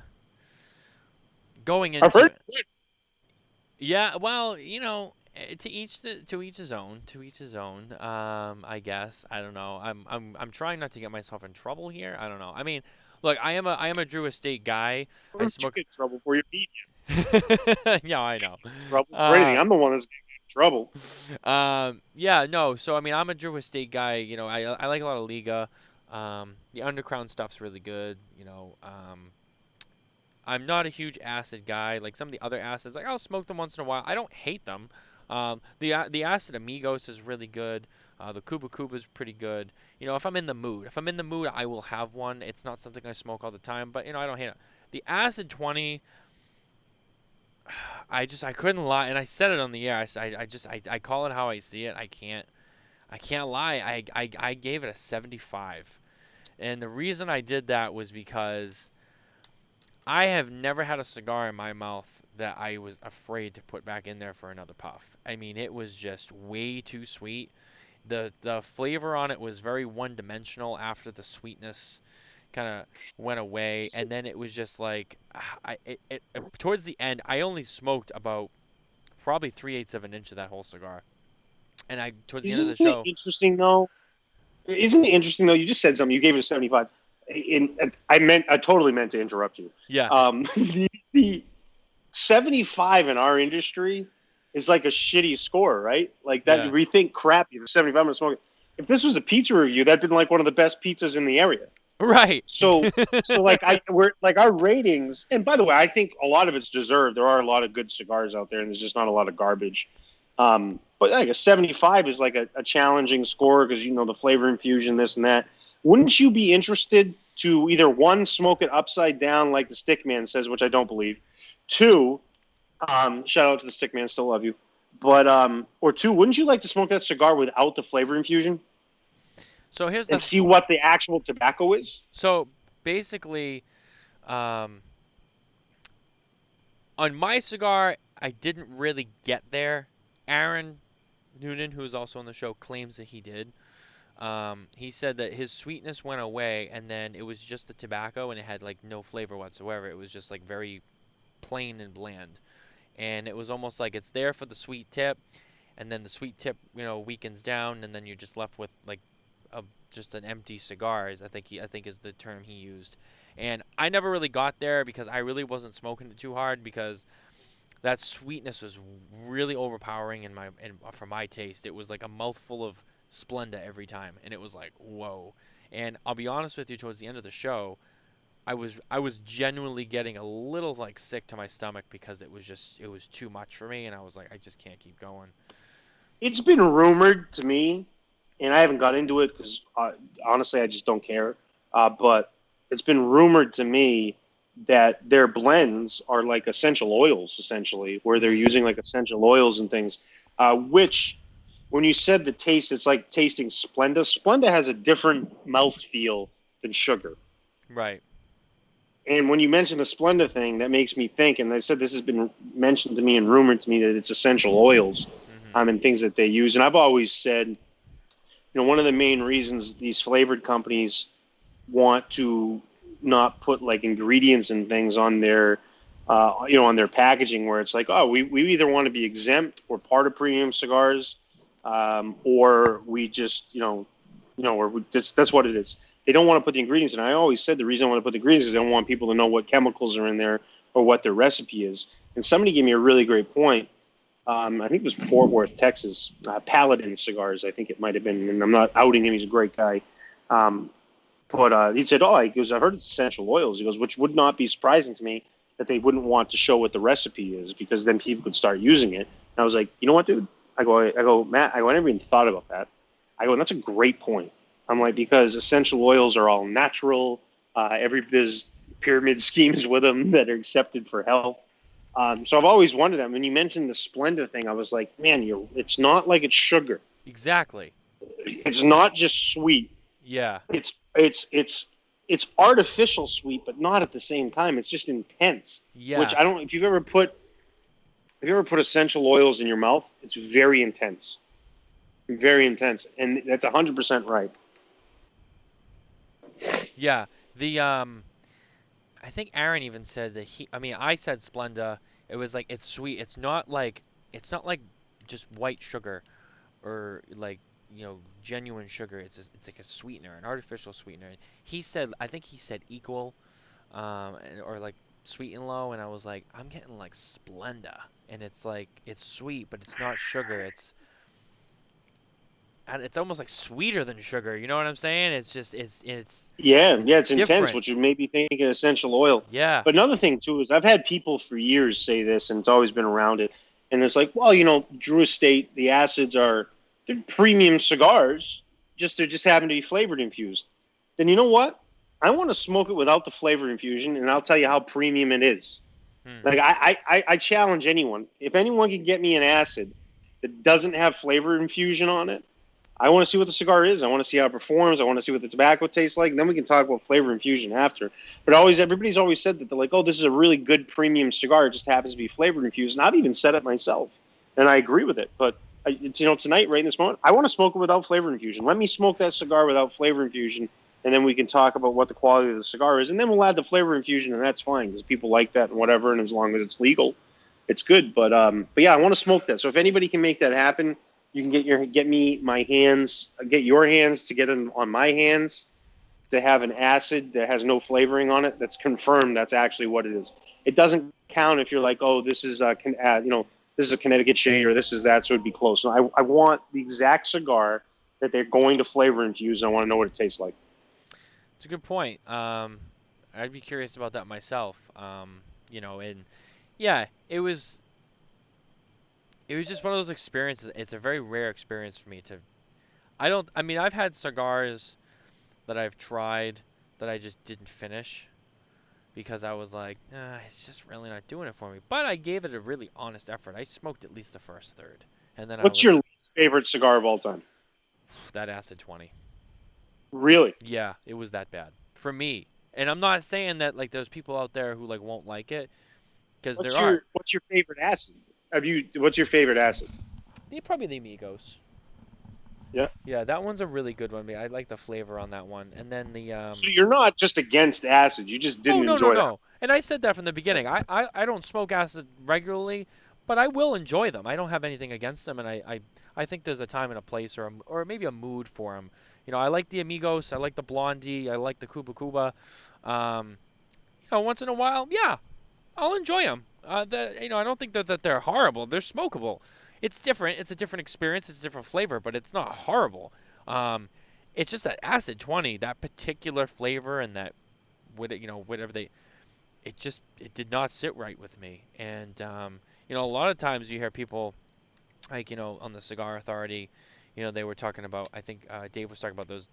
going I've into heard. it, yeah. Well, to each his own. To each his own. I guess I don't know. I'm trying not to get myself in trouble here. I don't know. I mean, look, I am a Drew Estate guy. Why I don't you smoke. get in trouble for your media? Yeah, I know. Trouble for anything. Uh, I'm the one that's getting in trouble. yeah, no. So I mean, I'm a Drew Estate guy. I like a lot of Liga. The Undercrown stuff's really good. I'm not a huge acid guy. Like some of the other acids, like I'll smoke them once in a while. I don't hate them. The acid Amigos is really good. The Cuba Cuba is pretty good. If I'm in the mood, I will have one. It's not something I smoke all the time, but I don't hate it. The acid 20, I couldn't lie, and I said it on the air. I call it how I see it. I can't lie. I gave it a 75, and the reason I did that was because I have never had a cigar in my mouth that I was afraid to put back in there for another puff. I mean, it was just way too sweet. The flavor on it was very one-dimensional after the sweetness kind of went away, and then it was just like towards the end, I only smoked about probably 3/8 of an inch of that whole cigar, and I towards the end of the Isn't it show, interesting though? Isn't it interesting though? You just said something. You gave it a 75. I totally meant to interrupt you. yeah, The 75 in our industry is like a shitty score, right? Like that. yeah, We think crappy. The 75 I'm gonna smoke it. If this was a pizza review, that'd been like one of the best pizzas in the area. right, So like we're like our ratings. And by the way, I think a lot of it's deserved. There are a lot of good cigars out there, and there's just not a lot of garbage. But like a 75 is like a challenging score because the flavor infusion, this and that. Wouldn't you be interested to either one, smoke it upside down like the Stickman says, which I don't believe. Two, shout out to the Stickman, still love you. But or two, wouldn't you like to smoke that cigar without the flavor infusion So here's and the see what the actual tobacco is? so basically, um, on my cigar, I didn't really get there. Aaron Noonan, who is also on the show, claims that he did. He said that his sweetness went away, and then it was just the tobacco, and it had like no flavor whatsoever. It was just like very plain and bland, and it was almost like it's there for the sweet tip, and then the sweet tip, weakens down, and then you're just left with like a just an empty cigar. I think is the term he used, and I never really got there because I really wasn't smoking it too hard because that sweetness was really overpowering for my taste. It was like a mouthful of Splenda every time, and it was like whoa. And I'll be honest with you, towards the end of the show, I was genuinely getting a little like sick to my stomach because it was too much for me, and I was like I just can't keep going. It's been rumored to me, and I haven't got into it because honestly, I just don't care. But it's been rumored to me that their blends are like essential oils, essentially, where they're using like essential oils and things. Which, when you said the taste, it's like tasting Splenda. Splenda has a different mouth feel than sugar. Right. And when you mention the Splenda thing, that makes me think, and I said this has been mentioned to me and rumored to me that it's essential oils Mhm. and things that they use. And I've always said, one of the main reasons these flavored companies want to not put like ingredients and things on their, on their packaging, where it's like, oh, we either want to be exempt or part of premium cigars, or we just, or that's what it is. They don't want to put the ingredients in. I always said the reason I want to put the ingredients is they don't want people to know what chemicals are in there or what their recipe is. And somebody gave me a really great point. I think it was Fort Worth, Texas, Paladin Cigars. I think it might have been, and I'm not outing him. He's a great guy. But he said, he goes, I've heard it's essential oils. He goes, which would not be surprising to me that they wouldn't want to show what the recipe is because then people could start using it. And I was like, you know what, dude? Matt, I never even thought about that. I go, that's a great point. I'm like, because essential oils are all natural. There's pyramid schemes with them that are accepted for health. So I've always wondered that. When you mentioned the Splenda thing, I was like, man, it's not like it's sugar. Exactly. It's not just sweet. Yeah. It's artificial sweet, but not at the same time. It's just intense. Yeah. Which I don't. If you've ever put essential oils in your mouth, it's very intense. Very intense, and that's 100% right. Yeah. I think Aaron even said that I said Splenda. It was like it's sweet. It's not like just white sugar or like genuine sugar. It's like a sweetener, an artificial sweetener. I think he said equal, or like sweet and low, and I was like, I'm getting like Splenda, and it's like it's sweet, but it's not sugar. It's almost like sweeter than sugar. You know what I'm saying? It's just it's it's intense, different. which would make me think of essential oil. Yeah. But another thing too is I've had people for years say this, and it's always been around it. And it's like, well, Drew Estate, the acids they're premium cigars, they just happen to be flavored infused. Then you know what? I want to smoke it without the flavor infusion, and I'll tell you how premium it is. Like I challenge anyone. If anyone can get me an acid that doesn't have flavor infusion on it, I want to see what the cigar is. I want to see how it performs. I want to see what the tobacco tastes like. And then we can talk about flavor infusion after. But everybody's always said that they're like, oh, this is a really good premium cigar. It just happens to be flavor infused. And I've even said it myself. And I agree with it. But, tonight, right in this moment, I want to smoke it without flavor infusion. Let me smoke that cigar without flavor infusion. And then we can talk about what the quality of the cigar is. And then we'll add the flavor infusion, and that's fine because people like that and whatever. And as long as it's legal, it's good. But yeah, I want to smoke that. So if anybody can make that happen, you can get your hands to get it on my hands to have an acid that has no flavoring on it. That's confirmed. That's actually what it is. It doesn't count if you're like, oh, this is this is a Connecticut shade or this is that, so it'd be close. So I want the exact cigar that they're going to flavor infuse. I want to know what it tastes like. It's a good point. I'd be curious about that myself. And yeah, it was just one of those experiences. It's a very rare experience for me to. I've had cigars that I've tried that I just didn't finish because I was like, it's just really not doing it for me. But I gave it a really honest effort. I smoked at least the first third, and then What's your least favorite cigar of all time? That Acid 20. Really? Yeah, it was that bad for me. And I'm not saying that like there's people out there who like won't like it because there are. What's your favorite acid? What's your favorite acid? Probably the Amigos. Yeah. Yeah, that one's a really good one. I like the flavor on that one. And then the So you're not just against acid. You just didn't enjoy no. And I said that from the beginning. I don't smoke acid regularly, but I will enjoy them. I don't have anything against them, and I think there's a time and a place or maybe a mood for them. I like the Amigos. I like the Blondie. I like the Cuba Cuba. Once in a while, yeah, I'll enjoy them. I don't think that they're horrible. They're smokable. It's different. It's a different experience. It's a different flavor, but it's not horrible. It's just that Acid 20, that particular flavor and that, whatever it did not sit right with me. And, a lot of times you hear people, like, on the Cigar Authority, they were talking about, I think Dave was talking about those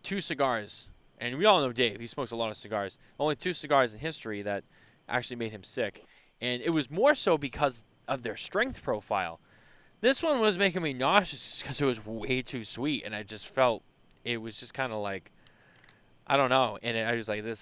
two cigars. And we all know Dave. He smokes a lot of cigars. Only two cigars in history that actually made him sick. And it was more so because of their strength profile. This one was making me nauseous because it was way too sweet, and I just felt it was just kind of like, I don't know. And I was like, this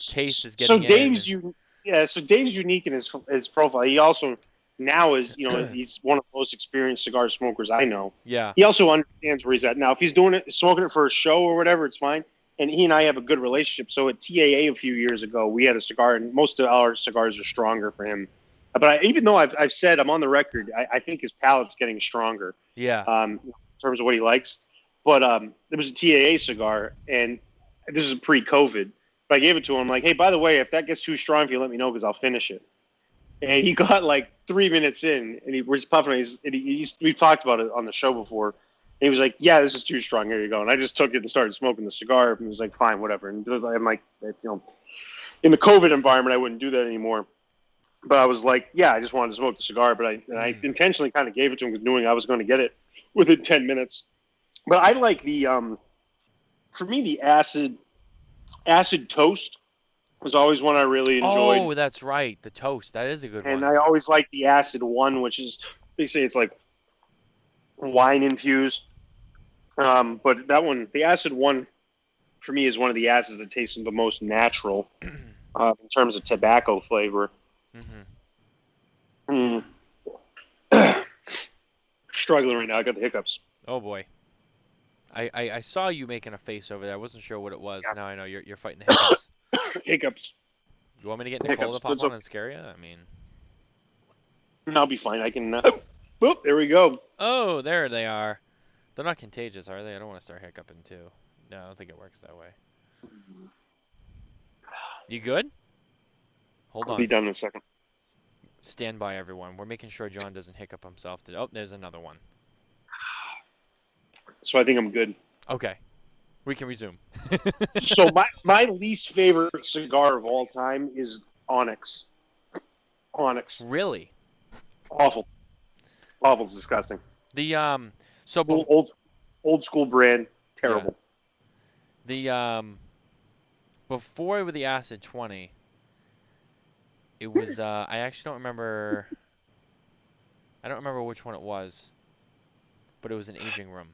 taste is getting So Dave's unique in his profile. He also now is, he's one of the most experienced cigar smokers I know. Yeah. He also understands where he's at. Now, if he's smoking it for a show or whatever, it's fine. And he and I have a good relationship. So at TAA a few years ago, we had a cigar, and most of our cigars are stronger for him. But even though I've said, I'm on the record, I think his palate's getting stronger. Yeah. In terms of what he likes. But there was a TAA cigar, and this is pre-COVID. But I gave it to him, like, hey, by the way, if that gets too strong for you, let me know because I'll finish it. And he got like 3 minutes in, and he was puffing. We've talked about it on the show before. And he was like, yeah, this is too strong. Here you go. And I just took it and started smoking the cigar. And he was like, fine, whatever. And I'm like, in the COVID environment, I wouldn't do that anymore. But I was like, yeah, I just wanted to smoke the cigar, but I intentionally kind of gave it to him, knowing I was going to get it within 10 minutes. But I like for me, the acid toast was always one I really enjoyed. Oh, that's right. The toast. That is a good And one. I always like the acid one, which is, they say it's like wine infused. But that one, the acid one, for me, is one of the acids that tastes the most natural in terms of tobacco flavor. Mm-hmm. Mm. Struggling right now. I got the hiccups. Oh boy. I saw you making a face over there. I wasn't sure what it was. Yeah. Now I know you're fighting the hiccups. Hiccups. You want me to get Nicole to Hiccups. But pop on and scare you? I mean, I'll be fine. I can. Boop, there we go. oh, there they are. They're not contagious, are they? I don't want to start hiccuping too. No, I don't think it works that way. You good? Hold I'll be on. done in a second. Stand by, everyone. We're making sure John doesn't hiccup himself. Oh, there's another one. So I think I'm good. Okay, we can resume. So my least favorite cigar of all time is Onyx. Onyx. Really? Awful. Awful. It's disgusting. The so Old school brand. Terrible. the before with the acid 20, it was I actually don't remember. I don't remember which one it was, but it was an aging room.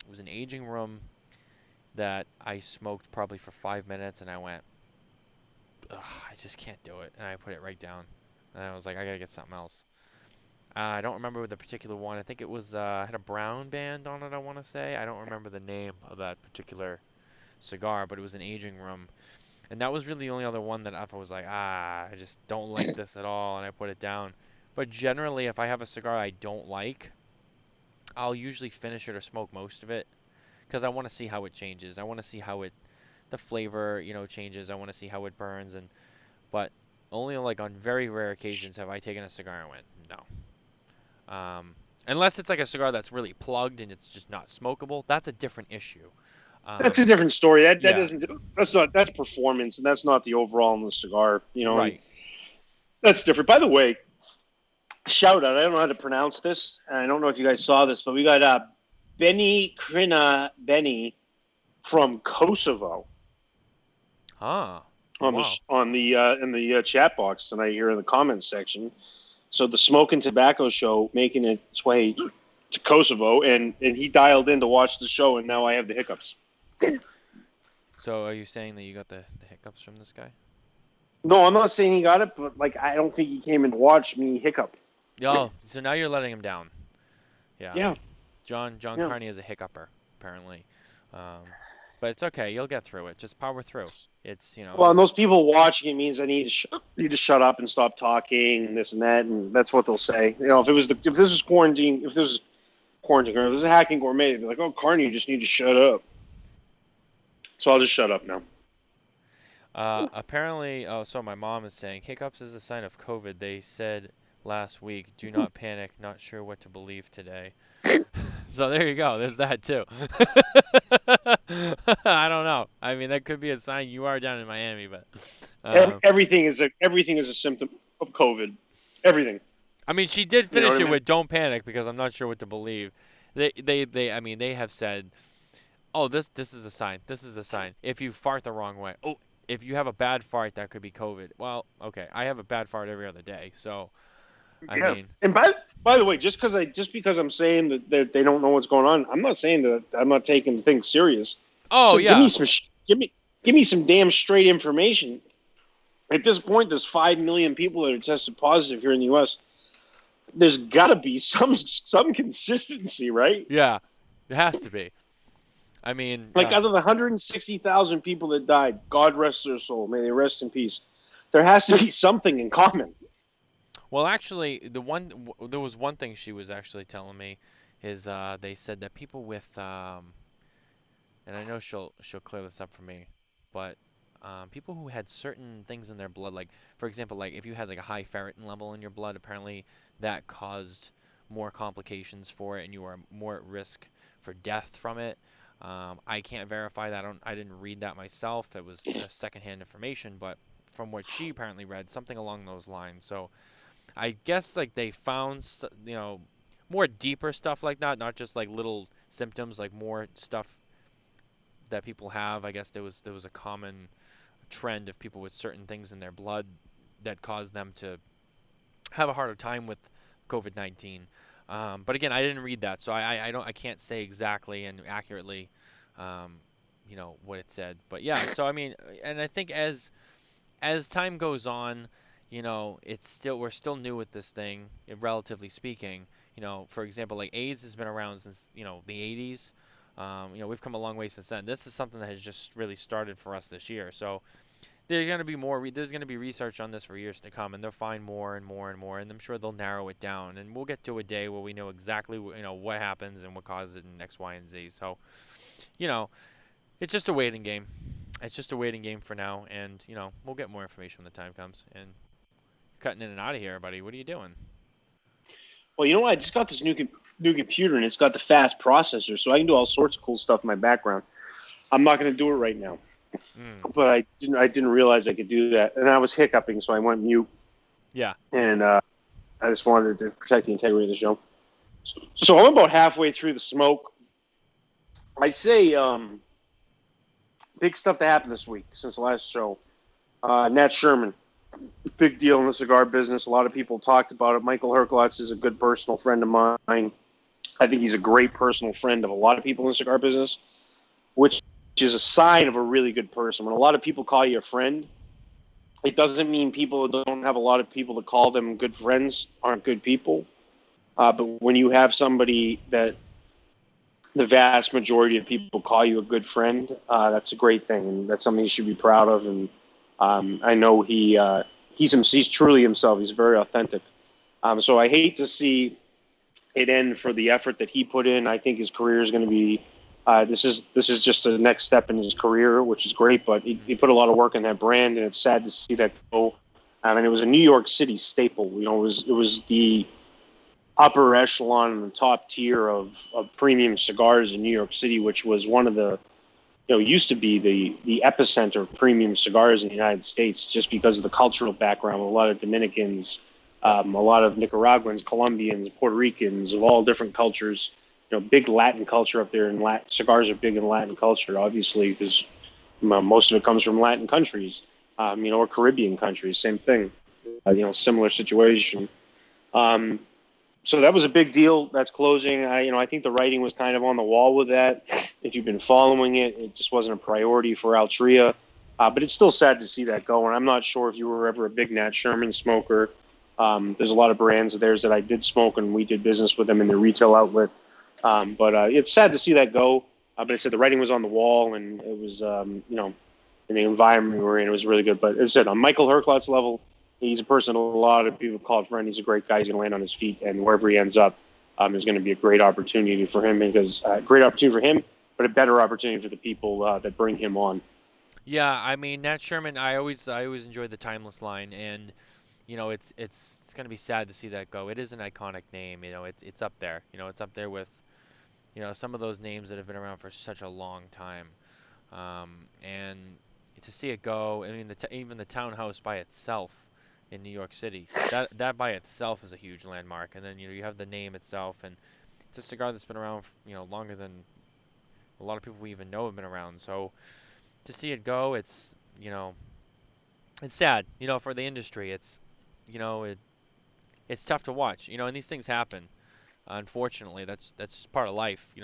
It was an aging room that I smoked probably for 5 minutes, and I went, ugh, I just can't do it, and I put it right down, and I was like, I gotta get something else. I don't remember the particular one. I think it was had a brown band on it. I want to say. I don't remember the name of that particular cigar, but it was an aging room, and that was really the only other one that I was like, I just don't like this at all, and I put it down. But generally, if I have a cigar I don't like, I'll usually finish it or smoke most of it, because I want to see how it changes. I want to see how the flavor, changes. I want to see how it burns, but only like on very rare occasions have I taken a cigar and went, no. Unless it's like a cigar that's really plugged and it's just not smokable, that's a different issue. That's a different story. That Yeah, isn't. That's performance, and that's not the overall in the cigar. And right. that's different. By the way, shout out. I don't know how to pronounce this, and I don't know if you guys saw this, but we got Benny Krina Benny from Kosovo Huh. on Wow. in the chat box tonight here in the comments section. So the Smokin' Tobacco show making its way to Kosovo, and he dialed in to watch the show, and now I have the hiccups. So are you saying that you got the hiccups from this guy? No, I'm not saying he got it, but like I don't think he came and watched me hiccup. Oh, so now you're letting him down. Yeah. Yeah. John Yeah. Carney is a hiccuper, apparently. But it's okay. You'll get through it. Just power through. It's, Well, and those people watching it means I need to shut up and stop talking and this and that, and that's what they'll say. If this was quarantine, or if this was a hacking gourmet, they'd be like, "Oh, Carney, you just need to shut up." So I'll just shut up now. apparently, so my mom is saying hiccups is a sign of COVID. They said last week, do not panic. Not sure what to believe today. So there you go. There's that too. I don't know. I mean, that could be a sign you are down in Miami, but Everything is a symptom of COVID. Everything. I mean, she did You know finish what I it mean? with "Don't panic" because I'm not sure what to believe. I mean, they have said, "Oh, this is a sign. This is a sign. If you fart the wrong way, oh, if you have a bad fart, that could be COVID." Well, okay, I have a bad fart every other day, so I Yeah. mean, And by the way, just because I'm saying that they don't know what's going on, I'm not saying that I'm not taking things serious. oh So yeah, give me some damn straight information. At this point, there's 5 million people that are tested positive here in the U.S. There's got to be some consistency, right? yeah, it has to be. I mean, Like out of the 160,000 people that died, God rest their soul, may they rest in peace. There has to be something in common. well, actually, there was one thing she was actually telling me is they said that people with and I know she'll clear this up for me, but people who had certain things in their blood, like for example, like if you had like a high ferritin level in your blood, apparently that caused more complications for it, and you were more at risk for death from it. I can't verify that. I didn't read that myself. It was secondhand information, but from what she apparently read, something along those lines. So I guess like they found more deeper stuff like that, not just like little symptoms, like more stuff that people have. I guess there was a common trend of people with certain things in their blood that caused them to have a harder time with COVID-19. But again, I didn't read that, so I can't say exactly and accurately, um, what it said. But yeah, so I mean, and I think as time goes on, we're still new with this thing, relatively speaking. For example, like AIDS has been around since the 80s. We've come a long way since then. This is something that has just really started for us this year. So there's going to be research on this for years to come, and they'll find more and more and more, and I'm sure they'll narrow it down, and we'll get to a day where we know exactly what happens and what causes it in X, Y, and Z. So, you know, it's just a waiting game. It's just a waiting game for now, and we'll get more information when the time comes. And cutting in and out of here, buddy. What are you doing? Well, you know what? I just got this new computer, and it's got the fast processor, so I can do all sorts of cool stuff in my background. I'm not going to do it right now, Mm. but I didn't realize I could do that, and I was hiccuping, so I went mute, Yeah. and I just wanted to protect the integrity of the show. So I'm about halfway through the smoke. I say big stuff that happened this week since the last show. Nat Sherman, big deal in the cigar business. A lot of people talked about it. Michael Herklotz is a good personal friend of mine. I think he's a great personal friend of a lot of people in the cigar business, which is a sign of a really good person. When a lot of people call you a friend, it doesn't mean people who don't have a lot of people to call them good friends aren't good people. But when you have somebody that the vast majority of people call you a good friend, that's a great thing, and that's something you should be proud of. And I know he's truly himself. He's very authentic. So I hate to see it end for the effort that he put in. I think his career is going to be. This is just the next step in his career, which is great. But he put a lot of work in that brand, and it's sad to see that go. And it was a New York City staple. It was the upper echelon and the top tier of premium cigars in New York City, which was one of the used to be the epicenter of premium cigars in the United States, just because of the cultural background. A lot of Dominicans, Yep. a lot of Nicaraguans, Colombians, Puerto Ricans of all different cultures. Big Latin culture up there, and cigars are big in Latin culture, obviously, because most of it comes from Latin countries, or Caribbean countries. Same thing, similar situation. Um, so that was a big deal. That's closing. I think the writing was kind of on the wall with that. If you've been following it, it just wasn't a priority for Altria. But it's still sad to see that go. And I'm not sure if you were ever a big Nat Sherman smoker. There's a lot of brands of theirs that I did smoke, and we did business with them in their retail outlet. But it's sad to see that go. But I said the writing was on the wall, and it was, in the environment we were in, it was really good. But as I said, on Michael Herklotz's level, he's a person a lot of people call a friend. He's a great guy. He's going to land on his feet, and wherever he ends up is going to be a great opportunity for him, because great opportunity for him, but a better opportunity for the people that bring him on. Yeah, I mean Nat Sherman. I always enjoyed the timeless line, and it's gonna be sad to see that go. It is an iconic name. It's up there. It's up there with some of those names that have been around for such a long time. And to see it go, I mean, even the townhouse by itself in New York City, that by itself is a huge landmark. And then you have the name itself, and it's a cigar that's been around longer than a lot of people we even know have been around. So to see it go, it's sad. For the industry, you know it it's tough to watch. And these things happen. Unfortunately, that's just part of life.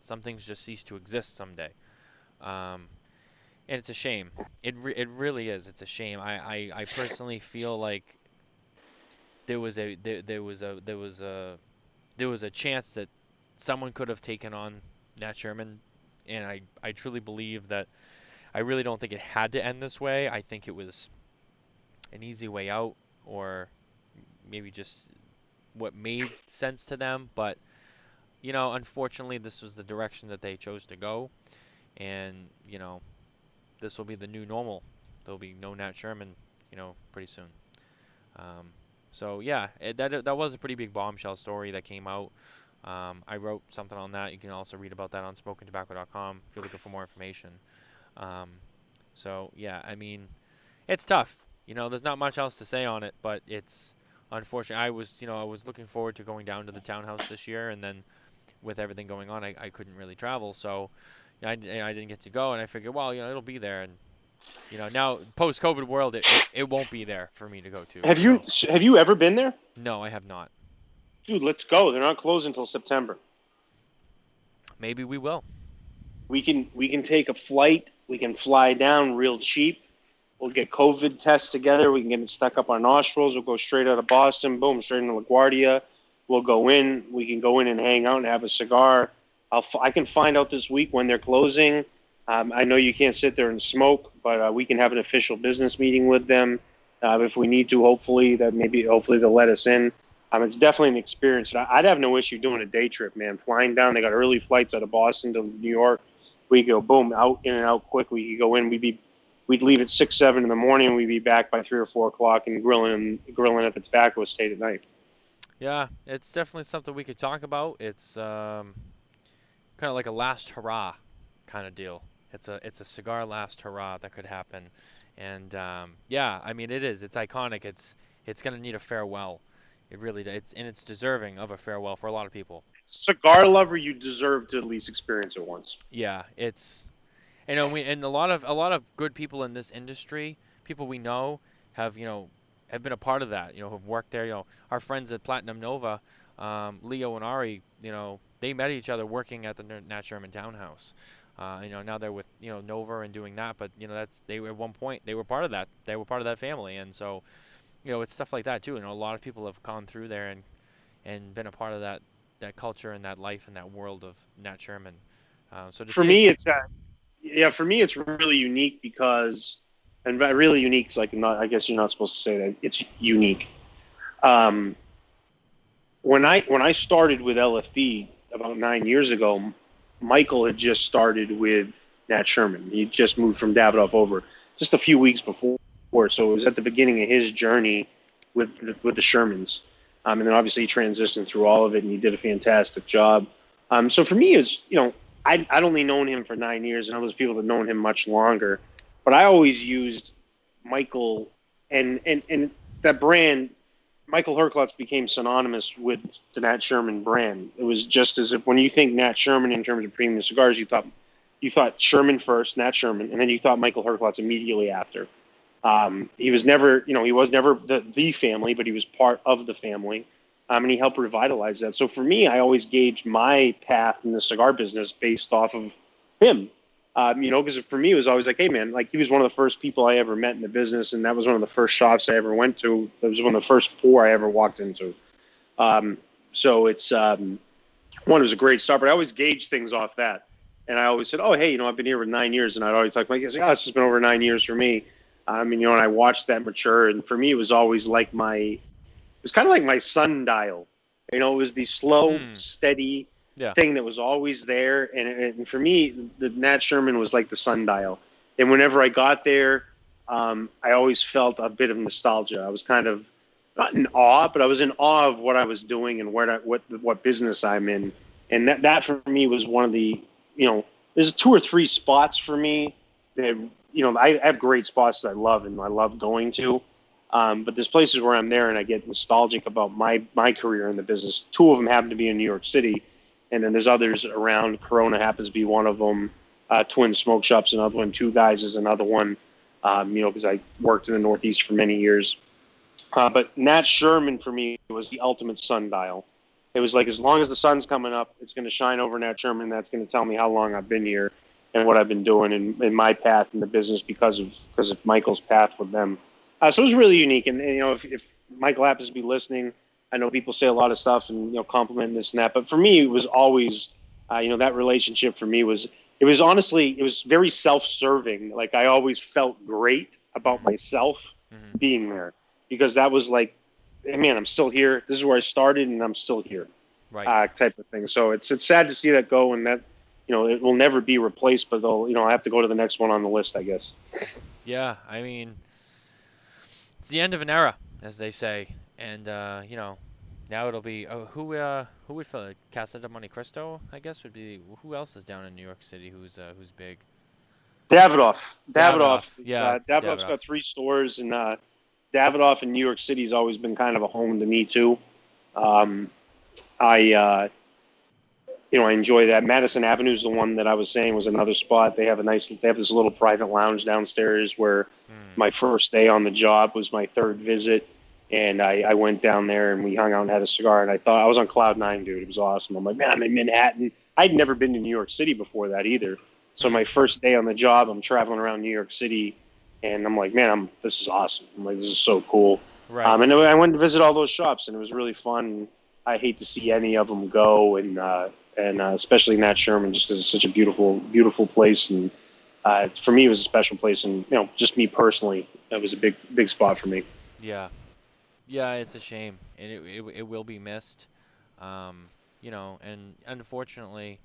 Some things just cease to exist someday. Um, and it's a shame. It really is. It's a shame. I personally feel like there was a chance that someone could have taken on Nat Sherman, and I truly believe that. I really don't think it had to end this way. I think it was an easy way out, or maybe just what made sense to them. But unfortunately, this was the direction that they chose to go, and this will be the new normal. There'll be no Nat Sherman, pretty soon. Um, so yeah, that was a pretty big bombshell story that came out. I wrote something on that. You can also read about that on smokingtobacco.com if you're looking for more information. Um, so yeah, I mean, It's tough. There's not much else to say on it, but it's unfortunate. I was looking forward to going down to the townhouse this year, and then with everything going on, I couldn't really travel, so I didn't get to go, and I figured, well, it'll be there, and now post-COVID world, it won't be there for me to go to. Have you So have you ever been there? no, I have not. Dude, let's go. They're not closed until September. Maybe we will. We can take a flight. We can fly down real cheap. We'll get COVID tests together. We can get it stuck up our nostrils. We'll go straight out of Boston. Boom, straight into LaGuardia. We'll go in. We can go in and hang out and have a cigar. I can find out this week when they're closing. I know you can't sit there and smoke, but we can have an official business meeting with them if we need to. Hopefully they'll let us in. It's definitely an experience. I'd have no issue doing a day trip, man. Flying down. They got early flights out of Boston to New York. We go boom out in and out quick. We could go in. We'd leave at 6, 7 in the morning, and we'd be back by 3 or 4 o'clock and grilling at the tobacco estate at night. Yeah, it's definitely something we could talk about. It's kind of like a last hurrah kind of deal. It's a cigar last hurrah that could happen, and yeah, I mean it is. It's iconic. It's gonna need a farewell. It really does. It's deserving of a farewell for a lot of people. Cigar lover, you deserve to at least experience it once. Yeah, it's and a lot of good people in this industry, people we know, have been a part of that. Have worked there. Our friends at Platinum Nova, Leo and Ari. They met each other working at the Nat Sherman Townhouse. Now they're with Nova and doing that. But they were at one point they were part of that. They were part of that family, and so it's stuff like that too. A lot of people have gone through there and been a part of that culture and that life and that world of Nat Sherman. So to For see, me, for me, it's really unique because, and by really unique is like not. I guess you're not supposed to say that. It's unique. Um, when I started with LFD about 9 years ago, Michael had just started with Nat Sherman. He just moved from Davidoff over just a few weeks before, so it was at the beginning of his journey with the Shermans. And then obviously he transitioned through all of it, and he did a fantastic job. So for me, it's I'd only known him for 9 years, and others people that known him much longer. But I always used Michael and that brand. Michael Herklotz became synonymous with the Nat Sherman brand. It was just as if when you think Nat Sherman in terms of premium cigars, you thought Sherman first, Nat Sherman, and then you thought Michael Herklotz immediately after. He was never, he was never the family, but he was part of the family, and he helped revitalize that. So for me, I always gauged my path in the cigar business based off of him. Because for me, it was always like, hey, man, like he was one of the first people I ever met in the business, and that was one of the first shops I ever went to. That was one of the first 4 I ever walked into. So it's one, it was a great start, but I always gauge things off that. And I always said, oh, hey, I've been here for 9 years, and I'd always talk like, oh, it's just been over 9 years for me. And I watched that mature, and for me, it was always like it was kind of like my sundial. It was the slow, steady yeah, thing that was always there. And for me, the Nat Sherman was like the sundial. And whenever I got there, I always felt a bit of nostalgia. I was kind of not in awe, but I was in awe of what I was doing and what business I'm in. And that for me was one of the, there's 2 or 3 spots for me that, I have great spots that I love and I love going to. But there's places where I'm there and I get nostalgic about my career in the business. 2 of them happen to be in New York City, and then there's others around. Corona happens to be one of them. Twin Smoke Shop's another one. Two Guys is another one. Because I worked in the Northeast for many years. But Nat Sherman for me was the ultimate sundial. It was like as long as the sun's coming up, it's going to shine over Nat Sherman. That's going to tell me how long I've been here and what I've been doing in my path in the business because of Michael's path with them. So it was really unique. And if Michael happens to be listening, I know people say a lot of stuff and compliment this and that. But for me, it was always that relationship for me was honestly it was very self-serving. Like I always felt great about myself being there because that was like, hey, man, I'm still here. This is where I started, and I'm still here, right. type of thing. So it's sad to see that go, and that it will never be replaced. But they'll I have to go to the next one on the list, I guess. Yeah, I mean, it's the end of an era, as they say, and now it'll be who would fill it? Casa de Monte Cristo, I guess would be. Who else is down in New York City who's big? Davidoff. Davidoff. Yeah, Davidoff's Davidoff. got 3 stores, and Davidoff in New York City has always been kind of a home to me too. Um, I I enjoy that. Madison Avenue is the one that I was saying was another spot. They have this little private lounge downstairs where Hmm. my first day on the job was my third visit, and I went down there and we hung out and had a cigar, and I thought I was on cloud nine, dude. It was awesome. I'm like, man, I'm in Manhattan. I'd never been to New York City before that either. So Hmm. my first day on the job, I'm traveling around New York City, and I'm like, man, this is awesome. I'm like, this is so cool. Right. And then I went to visit all those shops, and it was really fun. I hate to see any of them go, and especially Nat Sherman, just because it's such a beautiful, beautiful place. And for me, it was a special place. And just me personally, that was a big, big spot for me. Yeah. Yeah, it's a shame, and it will be missed. And unfortunately,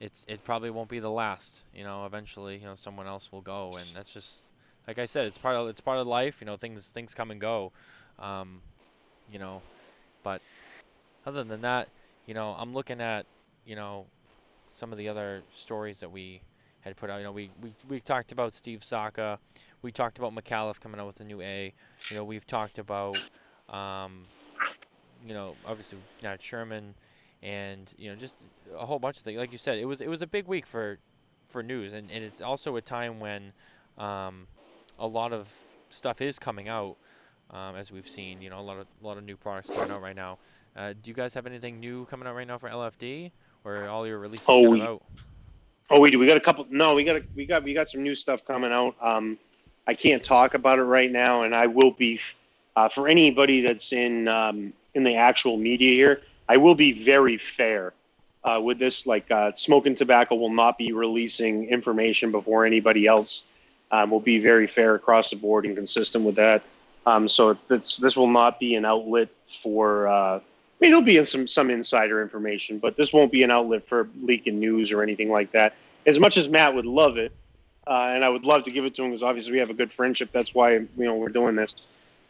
it probably won't be the last. Eventually, someone else will go, and that's just like I said, it's part of life. Things come and go. Um, you know, but other than that, I'm looking at you know some of the other stories that we had put out. We talked about Steve Saka. We talked about McAuliffe coming out with a new A. We've talked about, um, obviously Nat Sherman, and just a whole bunch of things. Like you said, it was a big week for news, and it's also a time when um, a lot of stuff is coming out, as we've seen. A lot of new products coming out right now. Do you guys have anything new coming out right now for LFD, or all your releases Oh, kind of we out? we do. We got a couple. No, we got some new stuff coming out. I can't talk about it right now, and I will be for anybody that's in the actual media here. I will be very fair with this. Like, Smoking Tobacco will not be releasing information before anybody else. We'll be very fair across the board and consistent with that. So this will not be an outlet for. It'll be in some insider information, but this won't be an outlet for leaking news or anything like that. As much as Matt would love it, and I would love to give it to him because obviously we have a good friendship. That's why we're doing this.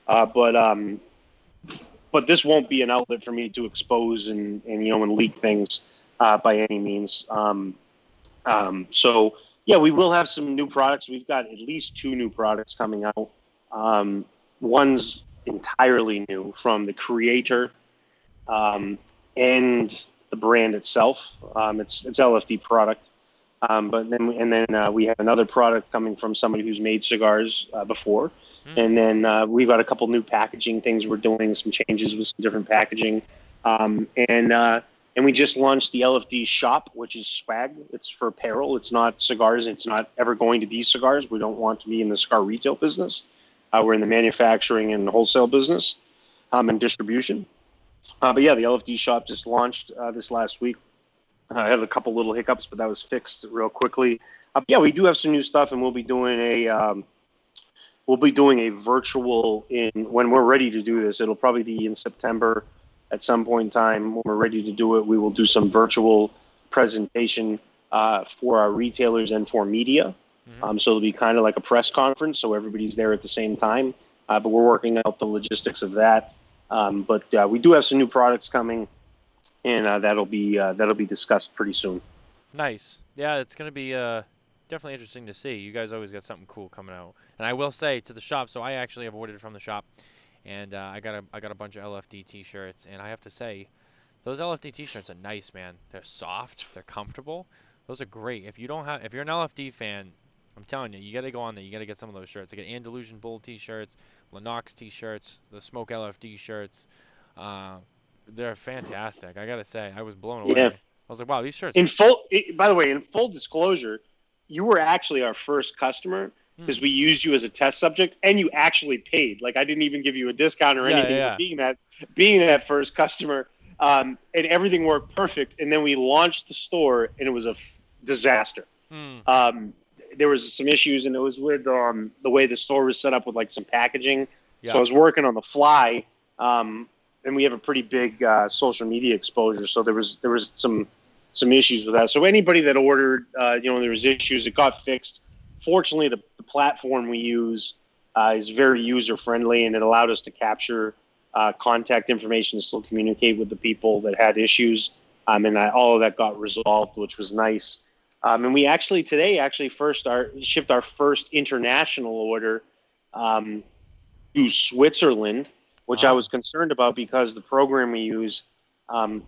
But this won't be an outlet for me to expose and leak things by any means. So yeah, we will have some new products. We've got at least 2 new products coming out. One's entirely new from the creator and the brand itself. It's LFD product. But then we have another product coming from somebody who's made cigars before, Hmm. and then we've got a couple new packaging things we're doing, some changes with some different packaging, and we just launched the LFD shop, which is swag. It's for apparel. It's not cigars. It's not ever going to be cigars. We don't want to be in the cigar retail business. We're in the manufacturing and wholesale business and distribution. But yeah, the LFD shop just launched this last week. I had a couple little hiccups, but that was fixed real quickly. Yeah, we do have some new stuff, and we'll be doing a virtual when we're ready to do this. It'll probably be in September at some point in time. When we're ready to do it, we will do some virtual presentation for our retailers and for media. Hmm. So it'll be kind of like a press conference, so everybody's there at the same time. But we're working out the logistics of that. But we do have some new products coming, and that'll be discussed pretty soon. Nice. Yeah, it's gonna be definitely interesting to see. You guys always got something cool coming out. And I will say to the shop, so I actually have ordered from the shop, and I got a bunch of LFD T-shirts, and I have to say, those LFD T-shirts are nice, man. They're soft, they're comfortable. Those are great. If you're an LFD fan, I'm telling you, you gotta go on there. You gotta get some of those shirts. I get Andalusian Bull T-shirts, Lennox T-shirts, the Smoke LFD shirts. Uh, they're fantastic. I gotta say, I was blown Yeah. away. I was like, wow, these shirts In are. full, by the way, in full disclosure, you were actually our first customer Hmm. because we used you as a test subject, and you actually paid. Like, I didn't even give you a discount or Yeah, yeah, anything for yeah. being that first customer, and everything worked perfect. And then we launched the store, and it was a disaster. Hmm. Um, there was some issues, and it was with the way the store was set up with like some packaging. So I Yeah. was working on the fly, and we have a pretty big social media exposure. So there was some issues with that. So anybody that ordered, there was issues. It got fixed. Fortunately, the platform we use is very user friendly, and it allowed us to capture contact information to still communicate with the people that had issues. And all of that got resolved, which was nice. And we actually today actually shipped our first international order um, to Switzerland, which I Oh, was concerned about because the program we use um,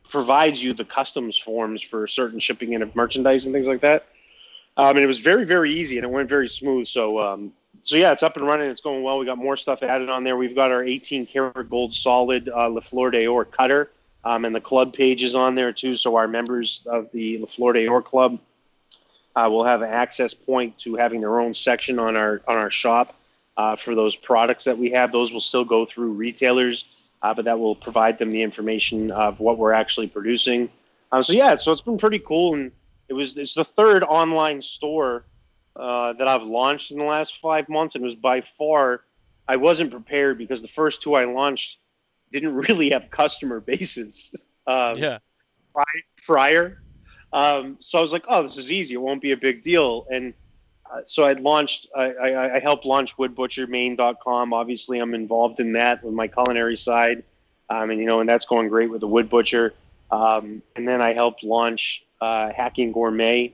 provides you the customs forms for certain shipping in of merchandise and things like that. And it was very, very easy and it went very smooth. So yeah, it's up and running. It's going well. We got more stuff added on there. We've got our 18 karat gold solid Le Fleur d'Or cutter, and the club page is on there too. So our members of the Le Fleur d'Or club will have an access point to having their own section on our shop for those products that we have. Those will still go through retailers, but that will provide them the information of what we're actually producing. So yeah, so it's been pretty cool, and it's the third online store that I've launched in the last 5 months, and it was by far I wasn't prepared because the first two I launched didn't really have customer bases yeah. prior. So I was like, oh, this is easy. It won't be a big deal. And so I helped launch woodbutchermaine.com. Obviously, I'm involved in that with my culinary side. And that's going great with the Wood Butcher. And then I helped launch Hacking Gourmet,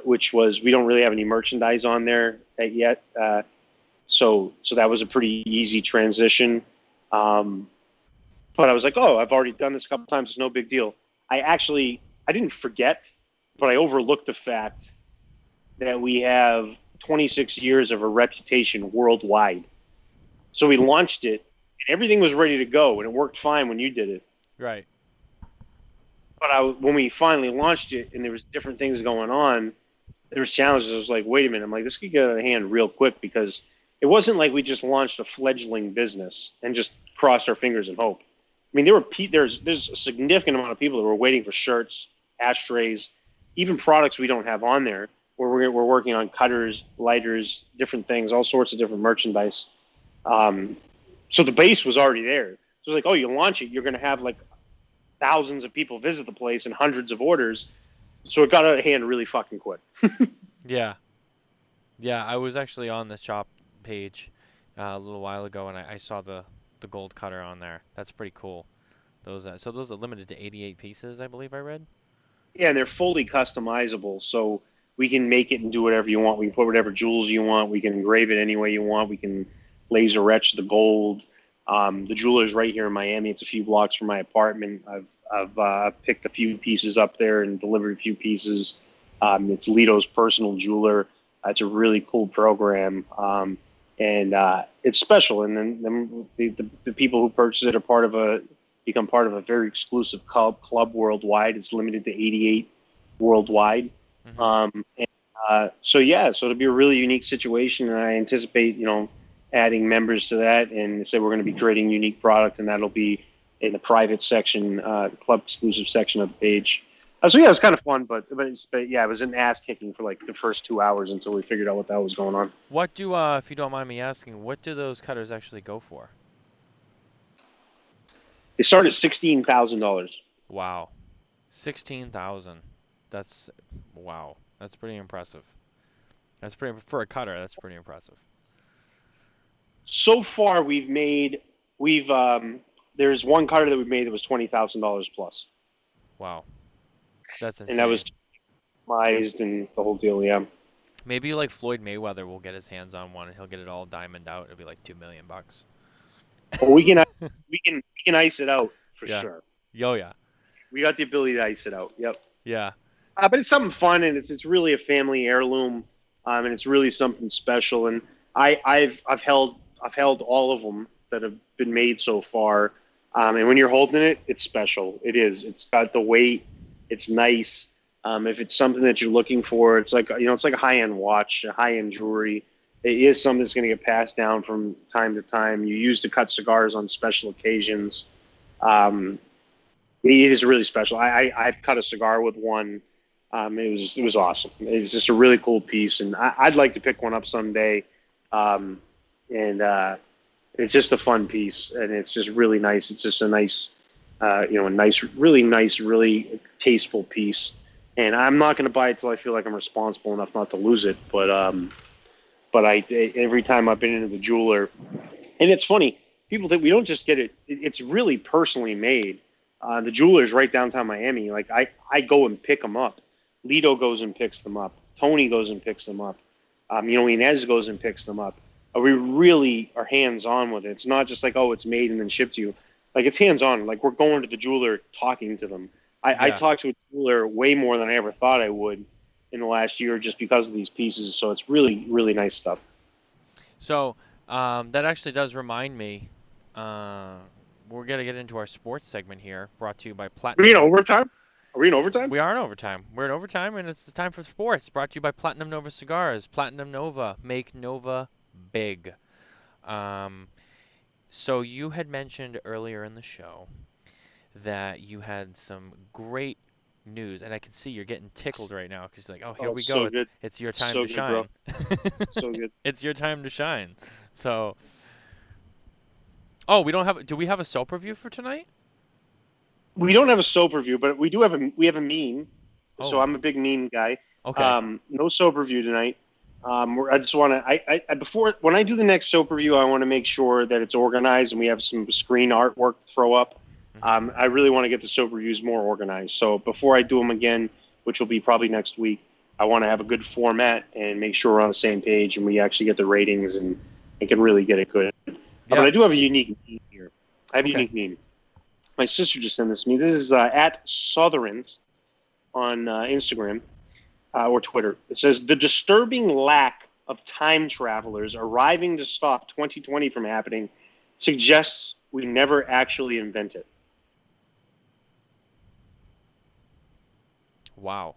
which we don't really have any merchandise on there yet. So that was a pretty easy transition. But I was like, oh, I've already done this a couple times. It's no big deal. I didn't forget, but I overlooked the fact that we have 26 years of a reputation worldwide. So we launched it, and everything was ready to go, and it worked fine when you did it. Right. But when we finally launched it, and there was different things going on, there was challenges. I was like, wait a minute. I'm like, this could get out of hand real quick because it wasn't like we just launched a fledgling business and just crossed our fingers and hope. I mean, there's a significant amount of people that were waiting for shirts, ashtrays, even products we don't have on there. Where we're working on cutters, lighters, different things, all sorts of different merchandise. So the base was already there. So it was like, oh, you launch it, you're going to have like thousands of people visit the place and hundreds of orders. So it got out of hand really fucking quick. Yeah. Yeah, I was actually on the shop page a little while ago, and I saw the gold cutter on there. That's pretty cool. Those are limited to 88 pieces, I believe I read. Yeah, and they're fully customizable. So we can make it and do whatever you want. We can put whatever jewels you want. We can engrave it any way you want. We can laser etch the gold. The jeweler's right here in Miami. It's a few blocks from my apartment. I've picked a few pieces up there and delivered a few pieces. It's Lito's personal jeweler. It's a really cool program, and it's special. And then the people who purchase it are become part of a very exclusive club worldwide. It's limited to 88 worldwide. Hmm. So it'll be a really unique situation, and I anticipate adding members to that, and say we're going to be creating unique product, and that'll be in the private section, club exclusive section of the page. So yeah, it was kind of fun, but yeah, it was an ass kicking for like the first 2 hours until we figured out what the hell was going on. What do, if you don't mind me asking, what do those cutters actually go for? They start at $16,000. Wow, 16,000. That's wow. That's pretty impressive. That's pretty for a cutter. That's pretty impressive. So far, we've there's one cutter that we've made that was $20,000 plus, Wow, that's and that was insane. customized and the whole deal. Yeah. Maybe like Floyd Mayweather will get his hands on one and he'll get it all diamond out. It'll be like 2 million bucks. Well, we can ice it out for Yeah. sure. Yo, yeah. We got the ability to ice it out. Yep. Yeah. But it's something fun, and it's really a family heirloom, and it's really something special. And I've held all of them that have been made so far, and when you're holding it, it's special. It is. It's got the weight. It's nice. If it's something that you're looking for, it's like it's like a high end watch, a high end jewelry. It is something that's going to get passed down from time to time. You use to cut cigars on special occasions. Um, it is really special. I've cut a cigar with one. It was awesome. It's just a really cool piece, and I'd like to pick one up someday. And it's just a fun piece, and it's just really nice. It's just a nice, really nice, really tasteful piece. And I'm not going to buy it till I feel like I'm responsible enough not to lose it. But every time I've been into the jeweler, and it's funny, people think we don't just get it. It's really personally made. The jeweler's right downtown Miami. Like I go and pick them up. Lido goes and picks them up. Tony goes and picks them up. Inez goes and picks them up. We really are hands-on with it. It's not just like, oh, it's made and then shipped to you. Like, it's hands-on. Like, we're going to the jeweler, talking to them. I talked to a jeweler way more than I ever thought I would in the last year just because of these pieces. So it's really, really nice stuff. So that actually does remind me. We're gonna get into our sports segment here, brought to you by Are we in Platinum. overtime? Are we in overtime? We are in overtime. We're in overtime, and it's the time for sports. Brought to you by Platinum Nova Cigars. Platinum Nova, make Nova big. So you had mentioned earlier in the show that you had some great news, and I can see you're getting tickled right now because you're like, "Oh, here we go. So good. It's your time So to good, bro. shine." So good. It's your time to shine. So, oh, we don't have. Do we have a soap review for tonight? We don't have a soap review, but we have a meme. So Oh, I'm a big meme guy. okay. No soap review tonight. I just want to. I before when I do the next soap review, I want to make sure that it's organized and we have some screen artwork to throw up. Mm-hmm. I really want to get the soap reviews more organized. So before I do them again, which will be probably next week, I want to have a good format and make sure we're on the same page and we actually get the ratings and can really get it good. But Yeah. I do have a unique meme here. I have a Okay. unique meme. My sister just sent this to me. This is at Southerns on Instagram or Twitter. It says, the disturbing lack of time travelers arriving to stop 2020 from happening suggests we never actually invent it. Wow.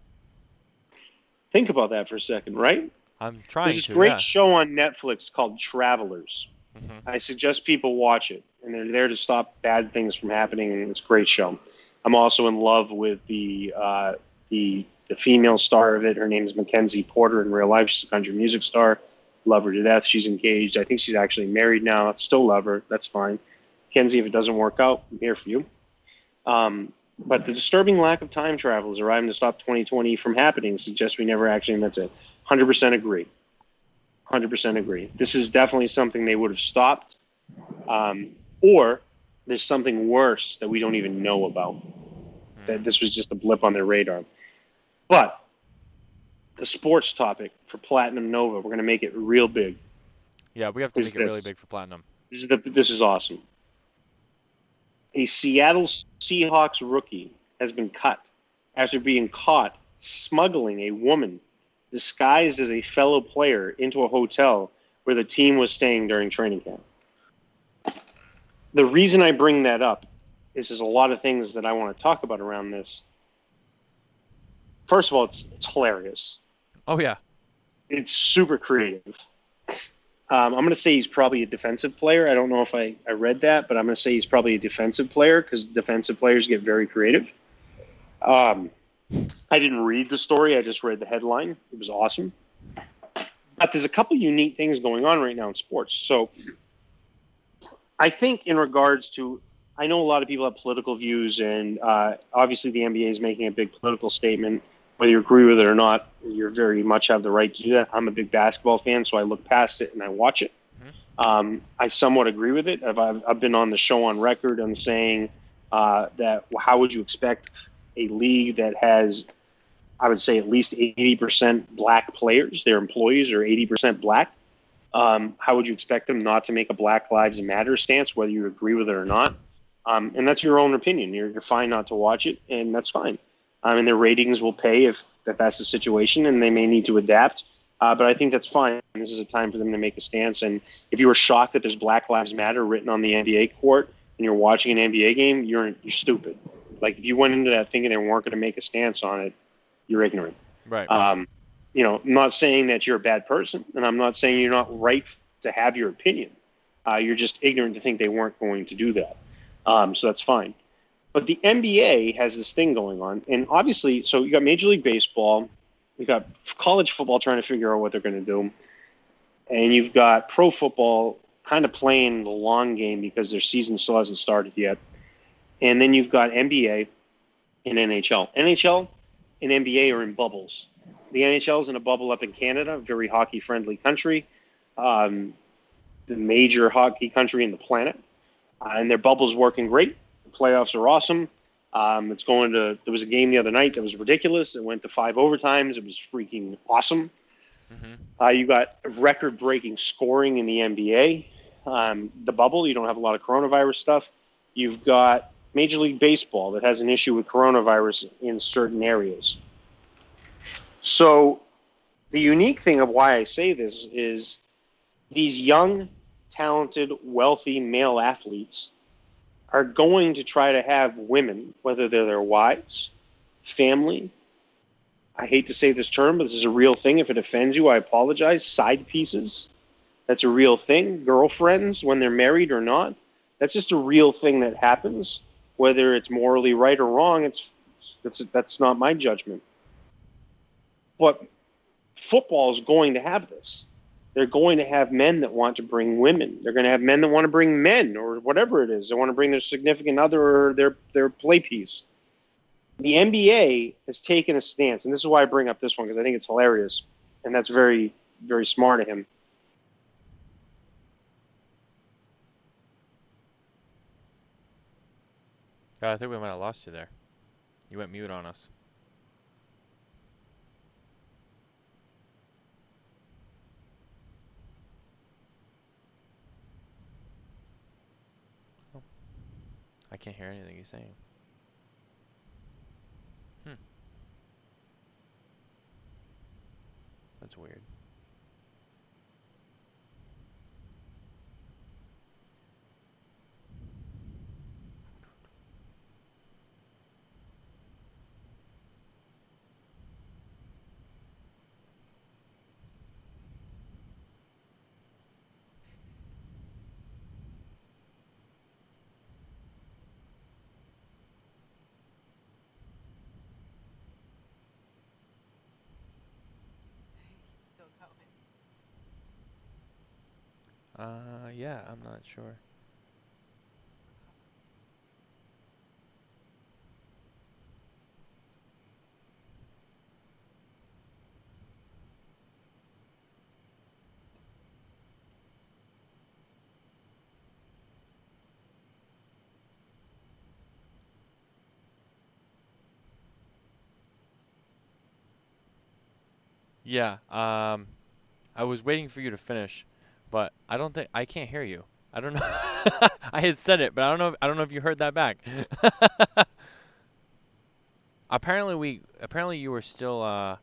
Think about that for a second, right? I'm trying There's this to. great Yeah. show on Netflix called Travelers. Mm-hmm. I suggest people watch it, and they're there to stop bad things from happening, and it's a great show. I'm also in love with the female star of it. Her name is Mackenzie Porter in real life. She's a country music star. Love her to death. She's engaged. I think she's actually married now. Still love her. That's fine. Mackenzie, if it doesn't work out, I'm here for you. But the disturbing lack of time travel is arriving to stop 2020 from happening suggests we never actually meant to. 100% agree. 100% agree. This is definitely something they would have stopped, or there's something worse that we don't even know about. That this was just a blip on their radar. But the sports topic for Platinum Nova, we're going to make it real big. Yeah, we have to make it really big for Platinum. This is awesome. A Seattle Seahawks rookie has been cut after being caught smuggling a woman disguised as a fellow player into a hotel where the team was staying during training camp. The reason I bring that up is there's a lot of things that I want to talk about around this. First of all, it's hilarious. Oh yeah. It's super creative. I'm going to say he's probably a defensive player. I don't know if I read that, but I'm going to say he's probably a defensive player because defensive players get very creative. I didn't read the story. I just read the headline. It was awesome. But there's a couple unique things going on right now in sports. So I think in regards to, I know a lot of people have political views, and obviously the NBA is making a big political statement. Whether you agree with it or not, you very much have the right to do that. I'm a big basketball fan, so I look past it and I watch it. Mm-hmm. I somewhat agree with it. I've been on the show on record on saying that how would you expect a league that has, I would say, at least 80% black players, their employees are 80% black. How would you expect them not to make a Black Lives Matter stance, whether you agree with it or not? And that's your own opinion. You're fine not to watch it, and that's fine. And their ratings will pay if that's the situation, and they may need to adapt. But I think that's fine. This is a time for them to make a stance. And if you were shocked that there's Black Lives Matter written on the NBA court and you're watching an NBA game, you're stupid. Like, if you went into that thinking they weren't going to make a stance on it, you're ignorant. Right. I'm not saying that you're a bad person, and I'm not saying you're not right to have your opinion. You're just ignorant to think they weren't going to do that. So that's fine. But the NBA has this thing going on, and obviously, so you got Major League Baseball, you got college football trying to figure out what they're going to do, and you've got pro football kind of playing the long game because their season still hasn't started yet, and then you've got NBA and NHL. NHL and NBA are in bubbles. The NHL is in a bubble up in Canada, a very hockey-friendly country, the major hockey country in the planet, and their bubble's working great. The playoffs are awesome. It's going to. There was a game the other night that was ridiculous. It went to 5 overtimes. It was freaking awesome. You got record-breaking scoring in the NBA. The bubble, you don't have a lot of coronavirus stuff. You've got Major League Baseball that has an issue with coronavirus in certain areas. So the unique thing of why I say this is these young, talented, wealthy male athletes are going to try to have women, whether they're their wives, family, I hate to say this term, but this is a real thing. If it offends you, I apologize. Side pieces. That's a real thing. Girlfriends, when they're married or not. That's just a real thing that happens. Whether it's morally right or wrong, that's not my judgment. But football is going to have this. They're going to have men that want to bring women. They're going to have men that want to bring men or whatever it is. They want to bring their significant other or their play piece. The NBA has taken a stance, and this is why I bring up this one, because I think it's hilarious, and that's very, very smart of him. I think we might have lost you there. You went mute on us. Oh. I can't hear anything he's saying. That's weird. Yeah, I'm not sure. Yeah, I was waiting for you to finish, but I can't hear you. I don't know. I had said it, but I don't know if you heard that back. Apparently you were still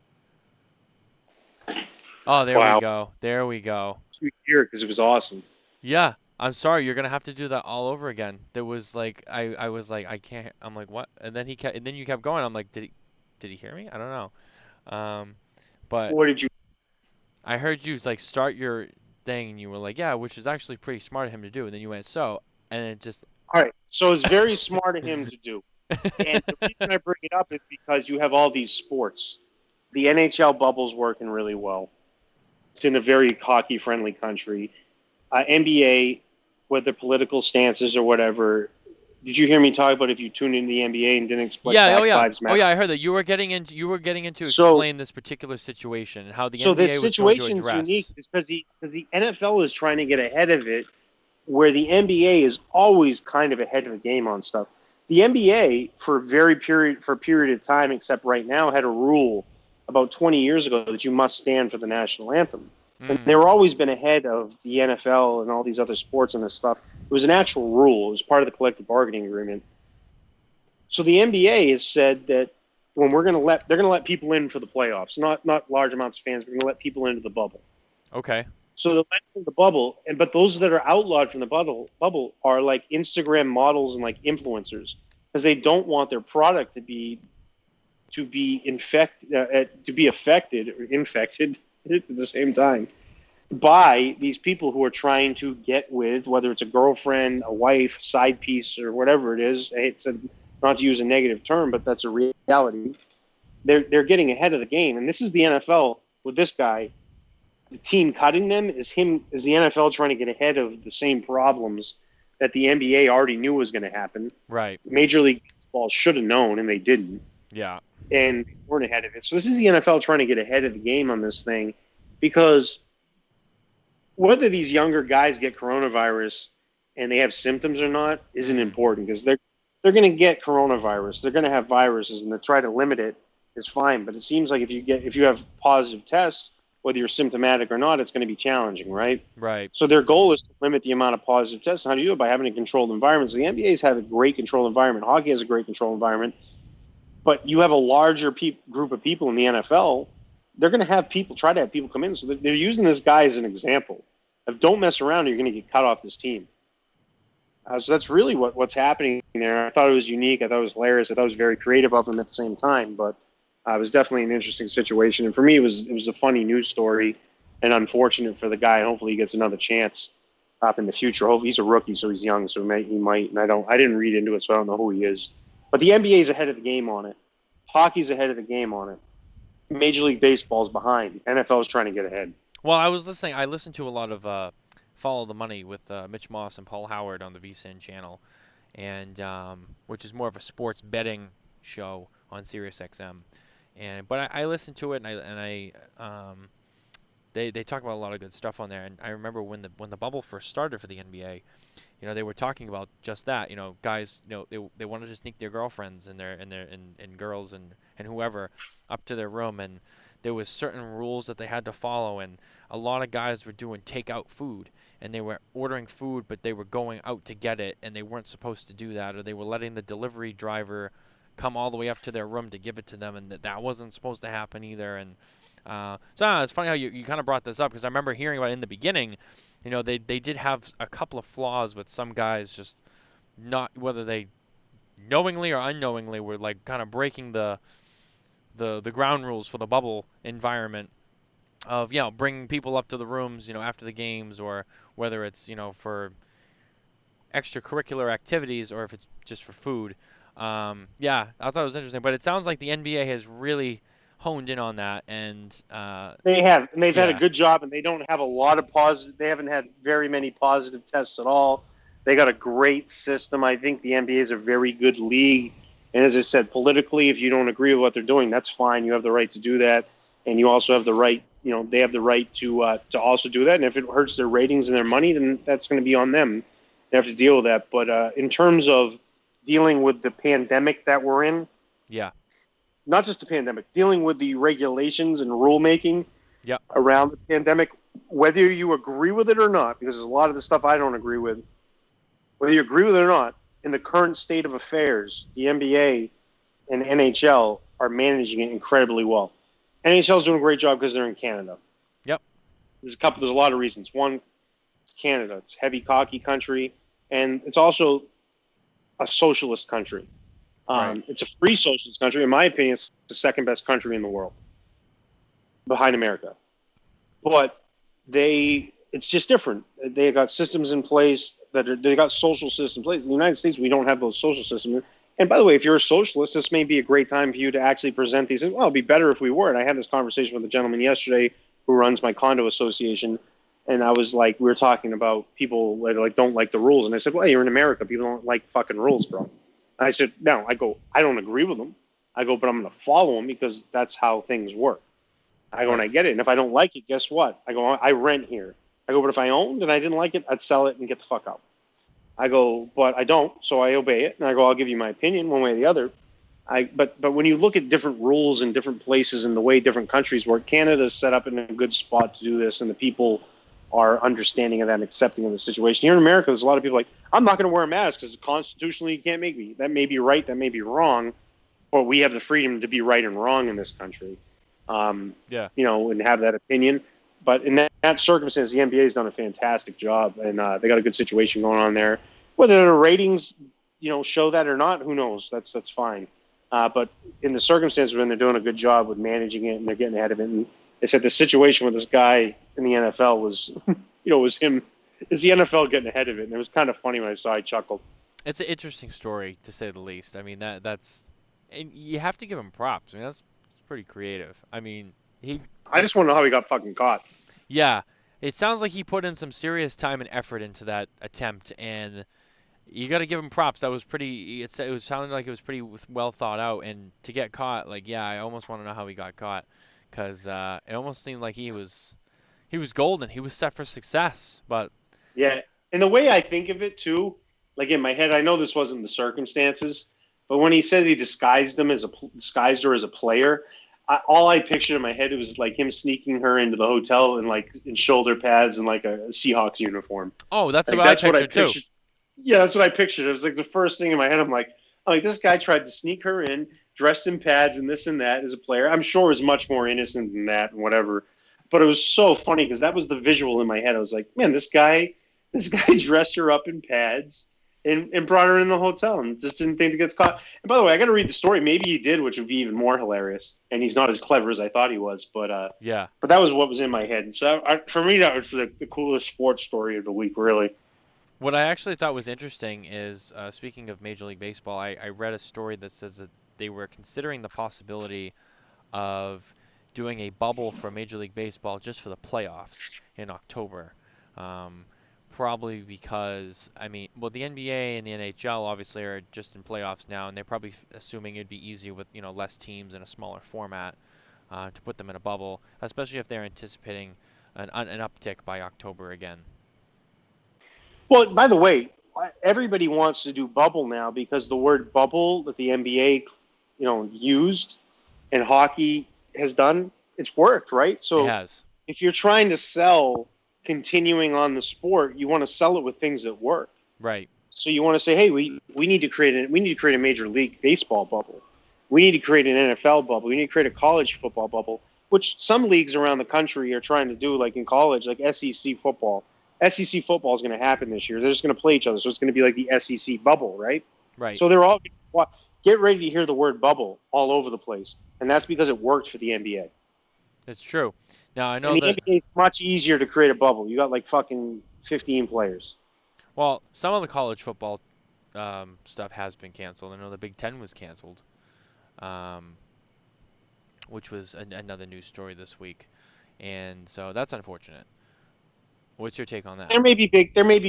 Oh, there we Wow. go. There we go. Sweet year, because it was awesome. Yeah, I'm sorry. You're gonna have to do that all over again. There was like I was like I can't. I'm like what? And then you kept going. I'm like did he hear me? I don't know. But What did you? I heard you like start your thing and you were like yeah, which is actually pretty smart of him to do. And then you went so, and it just All right. So it's very smart of him to do. And the reason I bring it up is because you have all these sports. The NHL bubble's working really well. It's in a very hockey-friendly country. NBA, whether political stances or whatever. Did you hear me talk about if you tune into the NBA and didn't expect yeah. Oh Black yeah. Lives Oh Matter? yeah. I heard that you were getting into So, explain this particular situation and how the so this NBA was going to situation's unique address. because the NFL is trying to get ahead of it, where the NBA is always kind of ahead of the game on stuff. The NBA for a period of time, except right now, had a rule about 20 years ago that you must stand for the national anthem. And they Mm. were always been ahead of the NFL and all these other sports and this stuff. It was an actual rule. It was part of the collective bargaining agreement. So the NBA has said that when they're going to let people in for the playoffs, not large amounts of fans. We're going to let people into the bubble. Okay. So they're letting in the bubble, but those that are outlawed from the bubble are like Instagram models and like influencers because they don't want their product to be affected or infected at the same time by these people who are trying to get with, whether it's a girlfriend, a wife, side piece, or whatever it is. It's not to use a negative term, but that's a reality. They're getting ahead of the game, and this is the NFL with this guy. The team cutting them is the NFL trying to get ahead of the same problems that the NBA already knew was going to happen. Right. Major League Baseball should have known, and they didn't, Yeah. and weren't ahead of it. So this is the NFL trying to get ahead of the game on this thing, because whether these younger guys get coronavirus and they have symptoms or not isn't important, because they're going to get coronavirus. They're going to have viruses, and to try to limit it is fine. But it seems like if you have positive tests, whether you're symptomatic or not, it's going to be challenging, right? Right. So their goal is to limit the amount of positive tests. How do you do it? By having a controlled environment. So the NBA's had a great controlled environment. Hockey has a great controlled environment. But you have a larger group of people in the NFL. They're going to have people try to have people come in. So they're using this guy as an example of don't mess around, or you're going to get cut off this team. So that's really what's happening there. I thought it was unique. I thought it was hilarious. I thought it was very creative of him at the same time. But it was definitely an interesting situation. And for me, it was a funny news story, and unfortunate for the guy. And hopefully, he gets another chance up in the future. Hopefully, he's a rookie, so he's young, so he might. And I didn't read into it, so I don't know who he is. But the NBA is ahead of the game on it. Hockey's ahead of the game on it. Major League Baseball's behind. NFL is trying to get ahead. Well, I was listening. I listened to a lot of Follow the Money with Mitch Moss and Paul Howard on the VSiN channel, and which is more of a sports betting show on SiriusXM. But I listened to it, and they talk about a lot of good stuff on there. And I remember when the bubble first started for the NBA, they were talking about just that. Guys, they wanted to sneak their girlfriends and girls and whoever up to their room, and there was certain rules that they had to follow, and a lot of guys were doing takeout food, and they were ordering food, but they were going out to get it, and they weren't supposed to do that, or they were letting the delivery driver come all the way up to their room to give it to them, and that wasn't supposed to happen either. And so I don't know, it's funny how you kind of brought this up, because I remember hearing about it in the beginning. They did have a couple of flaws with some guys, just not, whether they knowingly or unknowingly were like kind of breaking the ground rules for the bubble environment of bringing people up to the rooms after the games, or whether it's for extracurricular activities or if it's just for food. Yeah, I thought it was interesting, but it sounds like the NBA has really honed in on that, and They have, and they've had a yeah, good job, and they don't have a lot of positive. They haven't had very many positive tests at all. They got a great system. I think the NBA is a very good league. And as I said, politically, if you don't agree with what they're doing, that's fine. You have the right to do that, and you also have the right. They have the right to also do that. And if it hurts their ratings and their money, then that's going to be on them. They have to deal with that. But in terms of dealing with the pandemic that we're in, yeah, not just the pandemic, dealing with the regulations and rulemaking yeah, around the pandemic, whether you agree with it or not, because there's a lot of the stuff I don't agree with, whether you agree with it or not, in the current state of affairs, the NBA and NHL are managing it incredibly well. NHL is doing a great job because they're in Canada. yep, There's a lot of reasons. One, it's Canada. It's heavy hockey country, and it's also a socialist country. right, It's a free socialist country. In my opinion, it's the second best country in the world, behind America. But it's just different. They got systems in place they got social systems in place. In the United States, we don't have those social systems. And by the way, if you're a socialist, this may be a great time for you to actually present these. Well, it'd be better if we were. And I had this conversation with a gentleman yesterday who runs my condo association, and I was like, we were talking about people that like don't like the rules, and I said, well, you're in America. People don't like fucking rules, bro. And I said, no. I go, I don't agree with them. I go, but I'm going to follow them because that's how things work. I go, and right, I get it. And if I don't like it, guess what? I go, I rent here. I go, but if I owned and I didn't like it, I'd sell it and get the fuck out. I go, but I don't, so I obey it. And I go, I'll give you my opinion one way or the other. But when you look at different rules in different places and the way different countries work, Canada's set up in a good spot to do this, and the people are understanding of that and accepting of the situation. Here in America, there's a lot of people like, I'm not going to wear a mask because constitutionally you can't make me. That may be right, that may be wrong, but we have the freedom to be right and wrong in this country, yeah, and have that opinion. But in that circumstance, the NBA has done a fantastic job, and they got a good situation going on there. Whether the ratings, show that or not, who knows? That's fine. But in the circumstances when they're doing a good job with managing it and they're getting ahead of it, and they said the situation with this guy in the NFL was, was him. Is the NFL getting ahead of it? And it was kind of funny when I saw. I chuckled. it's an interesting story to say the least. I mean that's, and you have to give him props. I mean that's pretty creative. I mean he, I just want to know how he got fucking caught. yeah, it sounds like he put in some serious time and effort into that attempt, and you got to give him props. That was pretty. It was sounding like it was pretty well thought out, and to get caught, like yeah, I almost want to know how he got caught, because it almost seemed like he was golden. He was set for success, but Yeah, and the way I think of it too like in my head, I know this wasn't the circumstances, but when he said he disguised her as a player, all I pictured in my head was like him sneaking her into the hotel in shoulder pads and like a Seahawks uniform. Oh, that's Like what I that's what I pictured too. pictured. Yeah, that's what I pictured. It was like the first thing in my head. I'm like, this guy tried to sneak her in, dressed in pads and this and that as a player. I'm sure it was much more innocent than that and whatever. But it was so funny because that was the visual in my head. I was like, man, this guy dressed her up in pads and brought her in the hotel and just didn't think to get caught. And by the way, I got to read the story. Maybe he did, which would be even more hilarious. And he's not as clever as I thought he was. Yeah. But that was what was in my head. And so for me, that was the coolest sports story of the week, really. What I actually thought was interesting is, speaking of Major League Baseball, I read a story that says that they were considering the possibility of doing a bubble for Major League Baseball just for the playoffs in October. Um, Probably because, I mean, well, the NBA and the NHL obviously are just in playoffs now, and they're probably assuming it'd be easier with, less teams in a smaller format to put them in a bubble, especially if they're anticipating an uptick by October again. Well, by the way, everybody wants to do bubble now because the word bubble that the NBA, used and hockey has done, it's worked, right? It So has. if you're trying to sell continuing on the sport, you want to sell it with things that work. Right. So you want to say, hey, we need to create a Major League Baseball bubble. We need to create an NFL bubble. We need to create a college football bubble, which some leagues around the country are trying to do, like in college, like SEC football. SEC football is going to happen this year. They're just going to play each other, so it's going to be like the SEC bubble, right? Right. So they're all get ready to hear the word bubble all over the place, and that's because it worked for the NBA. It's true. Now I know And the that. NBA is much easier to create a bubble. You got like fucking 15 players. Well, some of the college football stuff has been canceled. I know the Big Ten was canceled, um, which was another news story this week, and so that's unfortunate. What's your take on that? There may be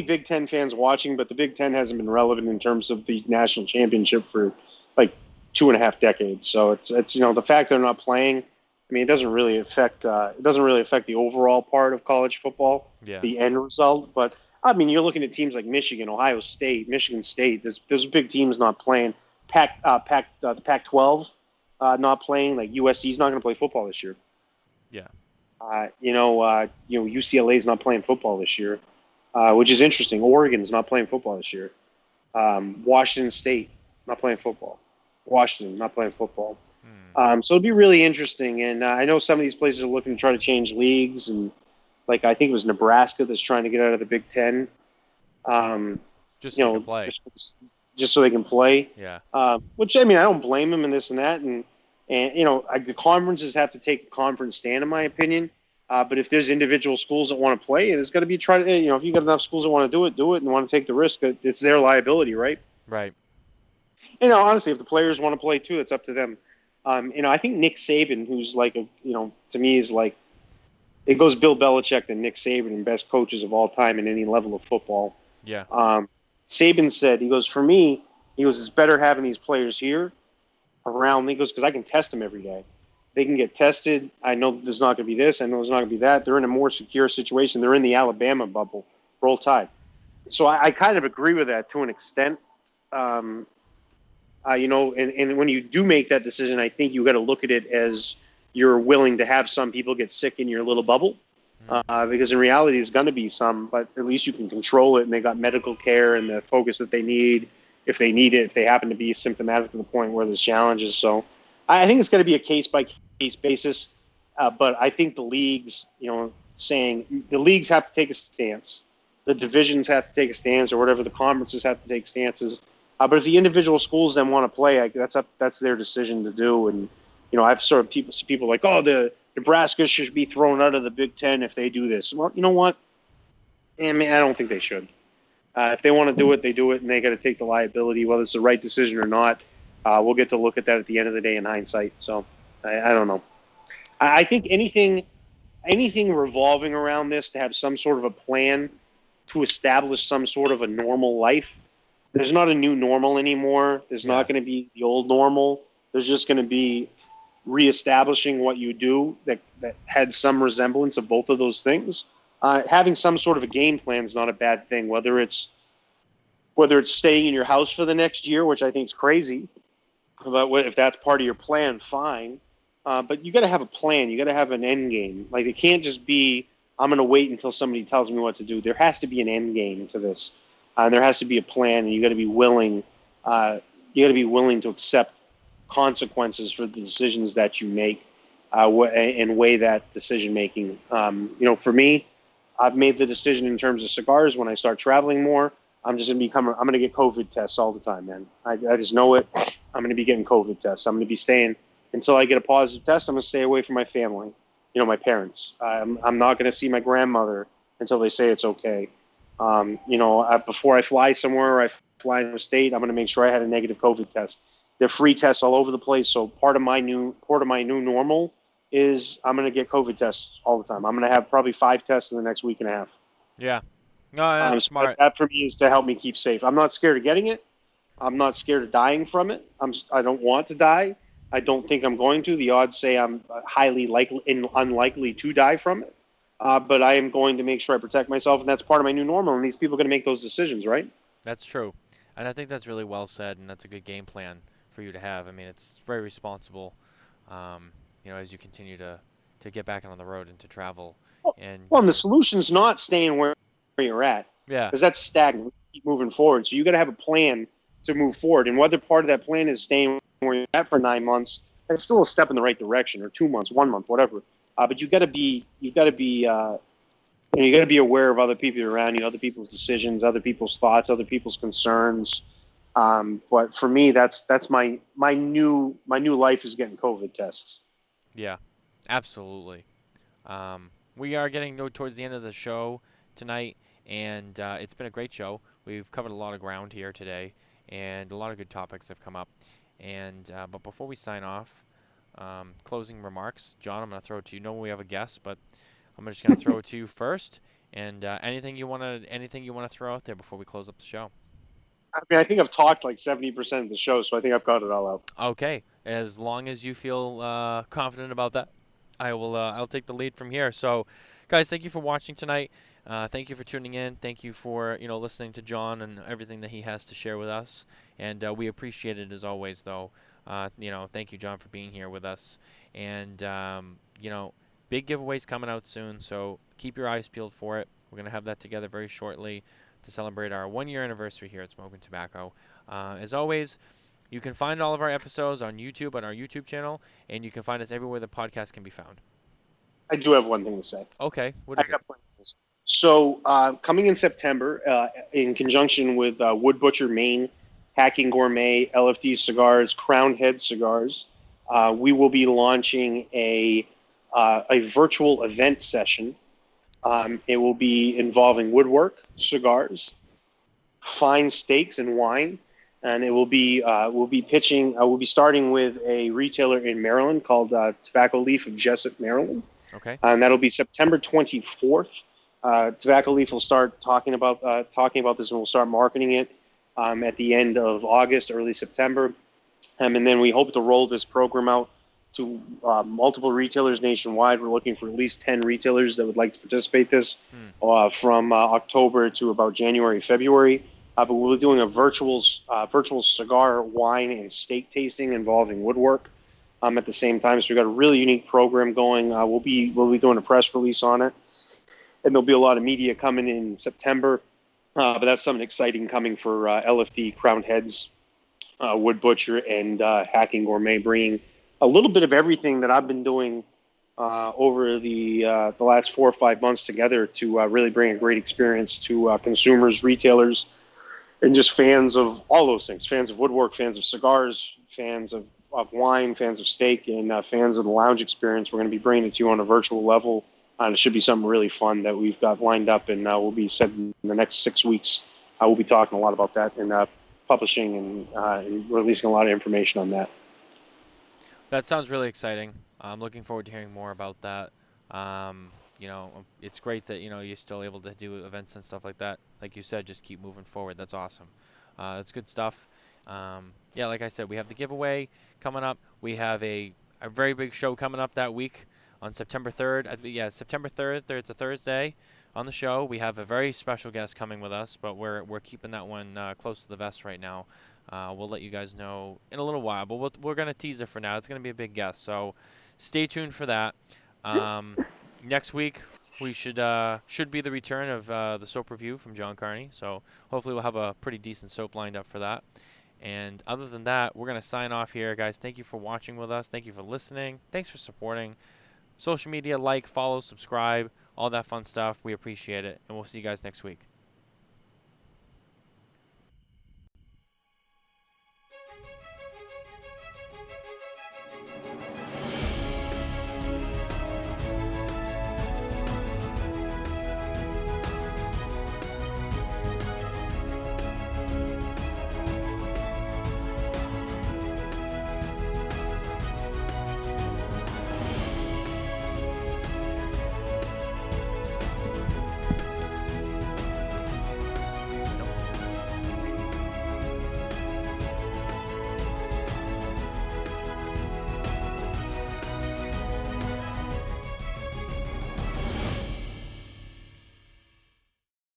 Big Ten fans watching, but the Big Ten hasn't been relevant in terms of the national championship for like 2.5 decades. So it's the fact they're not playing. I mean, it doesn't really affect the overall part of college football, Yeah. the end result. But I mean, you're looking at teams like Michigan, Ohio State, Michigan State. There's big teams not playing. The Pac-12 not playing. Like USC's not going to play football this year. Yeah. UCLA's not playing football this year, which is interesting. Oregon's not playing football this year. Washington State not playing football. Washington not playing football. So it'll be really interesting. And I know some of these places are looking to try to change leagues, and like I think it was Nebraska that's trying to get out of the Big Ten. Just so you can play. Just so they can play. Yeah. Which I mean, I don't blame them in this and that, and the conferences have to take a conference stand, in my opinion. But if there's individual schools that want to play, there's got to be if you got enough schools that want to do it, and want to take the risk. It's their liability, right? Right. Honestly, if the players want to play too, it's up to them. I think Nick Saban, who's like to me is like, it goes Bill Belichick and Nick Saban, and best coaches of all time in any level of football. Yeah. Saban said, he goes, for me, it's better having these players here around. He goes, because I can test them every day. They can get tested. I know there's not going to be this. I know there's not going to be that. They're in a more secure situation. They're in the Alabama bubble. Roll Tide. So I kind of agree with that to an extent. And when you do make that decision, I think you got to look at it as you're willing to have some people get sick in your little bubble. Because in reality, there's going to be some, but at least you can control it, and they got medical care and the focus that they need if they need it, if they happen to be symptomatic to the point where there's challenges. So I think it's going to be a case-by-case basis, but I think the leagues, saying the leagues have to take a stance. The divisions have to take a stance, or whatever, the conferences have to take stances. But if the individual schools then want to play, that's their decision to do. And, I've sort of people like, oh, the Nebraska should be thrown out of the Big Ten if they do this. Well, you know what? I mean, I don't think they should. If they want to do it, they do it, and they got to take the liability, whether it's the right decision or not. We'll get to look at that at the end of the day in hindsight. So I don't know. I think anything revolving around this to have some sort of a plan to establish some sort of a normal life. There's not a new normal anymore. There's not going to be the old normal. There's just going to be reestablishing what you do that had some resemblance of both of those things. Having some sort of a game plan is not a bad thing, whether it's whether it's staying in your house for the next year, which I think is crazy. But if that's part of your plan, fine. But you got to have a plan. You got to have an end game. Like it can't just be I'm going to wait until somebody tells me what to do. There has to be an end game to this, and there has to be a plan. And you got to be willing. You got to be willing to accept consequences for the decisions that you make, and weigh that decision making. For me, I've made the decision in terms of cigars. When I start traveling more, I'm just gonna become. I'm gonna get COVID tests all the time, man. I just know it. I'm gonna be getting COVID tests. I'm gonna be staying until I get a positive test. I'm gonna stay away from my family. My parents. I'm not gonna see my grandmother until they say it's okay. Before I fly somewhere or I fly in a state, I'm gonna make sure I had a negative COVID test. They're free tests all over the place. So part of my new normal is I'm gonna get COVID tests all the time. I'm gonna have probably 5 tests in the next week and a half. Yeah. No, that's So smart. that for me is to help me keep safe. I'm not scared of getting it. I'm not scared of dying from it. I don't want to die. I don't think I'm going to. The odds say I'm highly likely and unlikely to die from it. But I am going to make sure I protect myself, and that's part of my new normal. And these people are going to make those decisions, right? That's true. And I think that's really well said, and that's a good game plan for you to have. I mean, it's very responsible, as you continue to get back on the road and to travel. And Well, and the solution's not staying where you're at, yeah, because that's stagnant. Keep moving forward. So you got to have a plan to move forward. And whether part of that plan is staying where you're at for 9 months, that's still a step in the right direction, or 2 months, 1 month, whatever. But you got to be aware of other people around you, other people's decisions, other people's thoughts, other people's concerns. But for me, that's my new life is getting COVID tests. yeah, absolutely. We are getting towards the end of the show tonight, and it's been a great show. We've covered a lot of ground here today, and a lot of good topics have come up. And but before we sign off, closing remarks, John, I'm going to throw it to you. No, we have a guest, but I'm just going to throw it to you first. And anything you want to throw out there before we close up the show? I mean, I think I've talked like 70% of the show, so I think I've got it all out. Okay, as long as you feel confident about that, I'll take the lead from here. So, guys, thank you for watching tonight. Thank you for tuning in. Thank you for listening to John and everything that he has to share with us. And we appreciate it as always, though. Thank you, John, for being here with us. And big giveaways coming out soon, so keep your eyes peeled for it. We're gonna have that together very shortly to celebrate our 1-year anniversary here at Smokin Tobacco. As always, you can find all of our episodes on YouTube on our YouTube channel, and you can find us everywhere the podcast can be found. I do have one thing to say. Okay, what is it? So coming in September, in conjunction with Wood Butcher Maine, Hacking Gourmet, LFD Cigars, Crown Head Cigars, we will be launching a virtual event session. It will be involving woodwork, cigars, fine steaks, and wine. And it will be we'll be pitching. We'll be starting with a retailer in Maryland called Tobacco Leaf of Jessup, Maryland. Okay. And that'll be September 24th. Tobacco Leaf will start talking about this, and we'll start marketing it at the end of August, early September. And then we hope to roll this program out to multiple retailers nationwide. We're looking for at least 10 retailers that would like to participate this from October to about January, February. But we'll be doing a virtual cigar, wine, and steak tasting involving woodwork at the same time. So we've got a really unique program going. We'll be doing a press release on it, and there'll be a lot of media coming in September. But that's something exciting coming for LFD, Crown Heads, Wood Butcher, and Hacking Gourmet, bringing a little bit of everything that I've been doing over the last 4 or 5 months together to really bring a great experience to consumers, retailers, and just fans of all those things. Fans of woodwork, fans of cigars, fans of wine, fans of steak, and fans of the lounge experience. We're going to be bringing it to you on a virtual level. It should be something really fun that we've got lined up, and we'll be set in the next 6 weeks. We'll be talking a lot about that and publishing and releasing a lot of information on that. That sounds really exciting. I'm looking forward to hearing more about that. It's great that you're still able to do events and stuff like that. Like you said, just keep moving forward. That's awesome. That's good stuff. Like I said, we have the giveaway coming up. We have a very big show coming up that week on September 3rd. September 3rd. It's a Thursday. on the show. We have a very special guest coming with us, but we're keeping that one close to the vest right now. We'll let you guys know in a little while, but we're gonna tease it for now. It's gonna be a big guest, so stay tuned for that. Um, Next week we should be the return of the soap review from John Carney. So hopefully we'll have a pretty decent soap lined up for that. And other than that, we're gonna sign off here, guys. Thank you for watching with us. Thank you for listening. Thanks for supporting. Social media, like, follow, subscribe, all that fun stuff. We appreciate it, and we'll see you guys next week.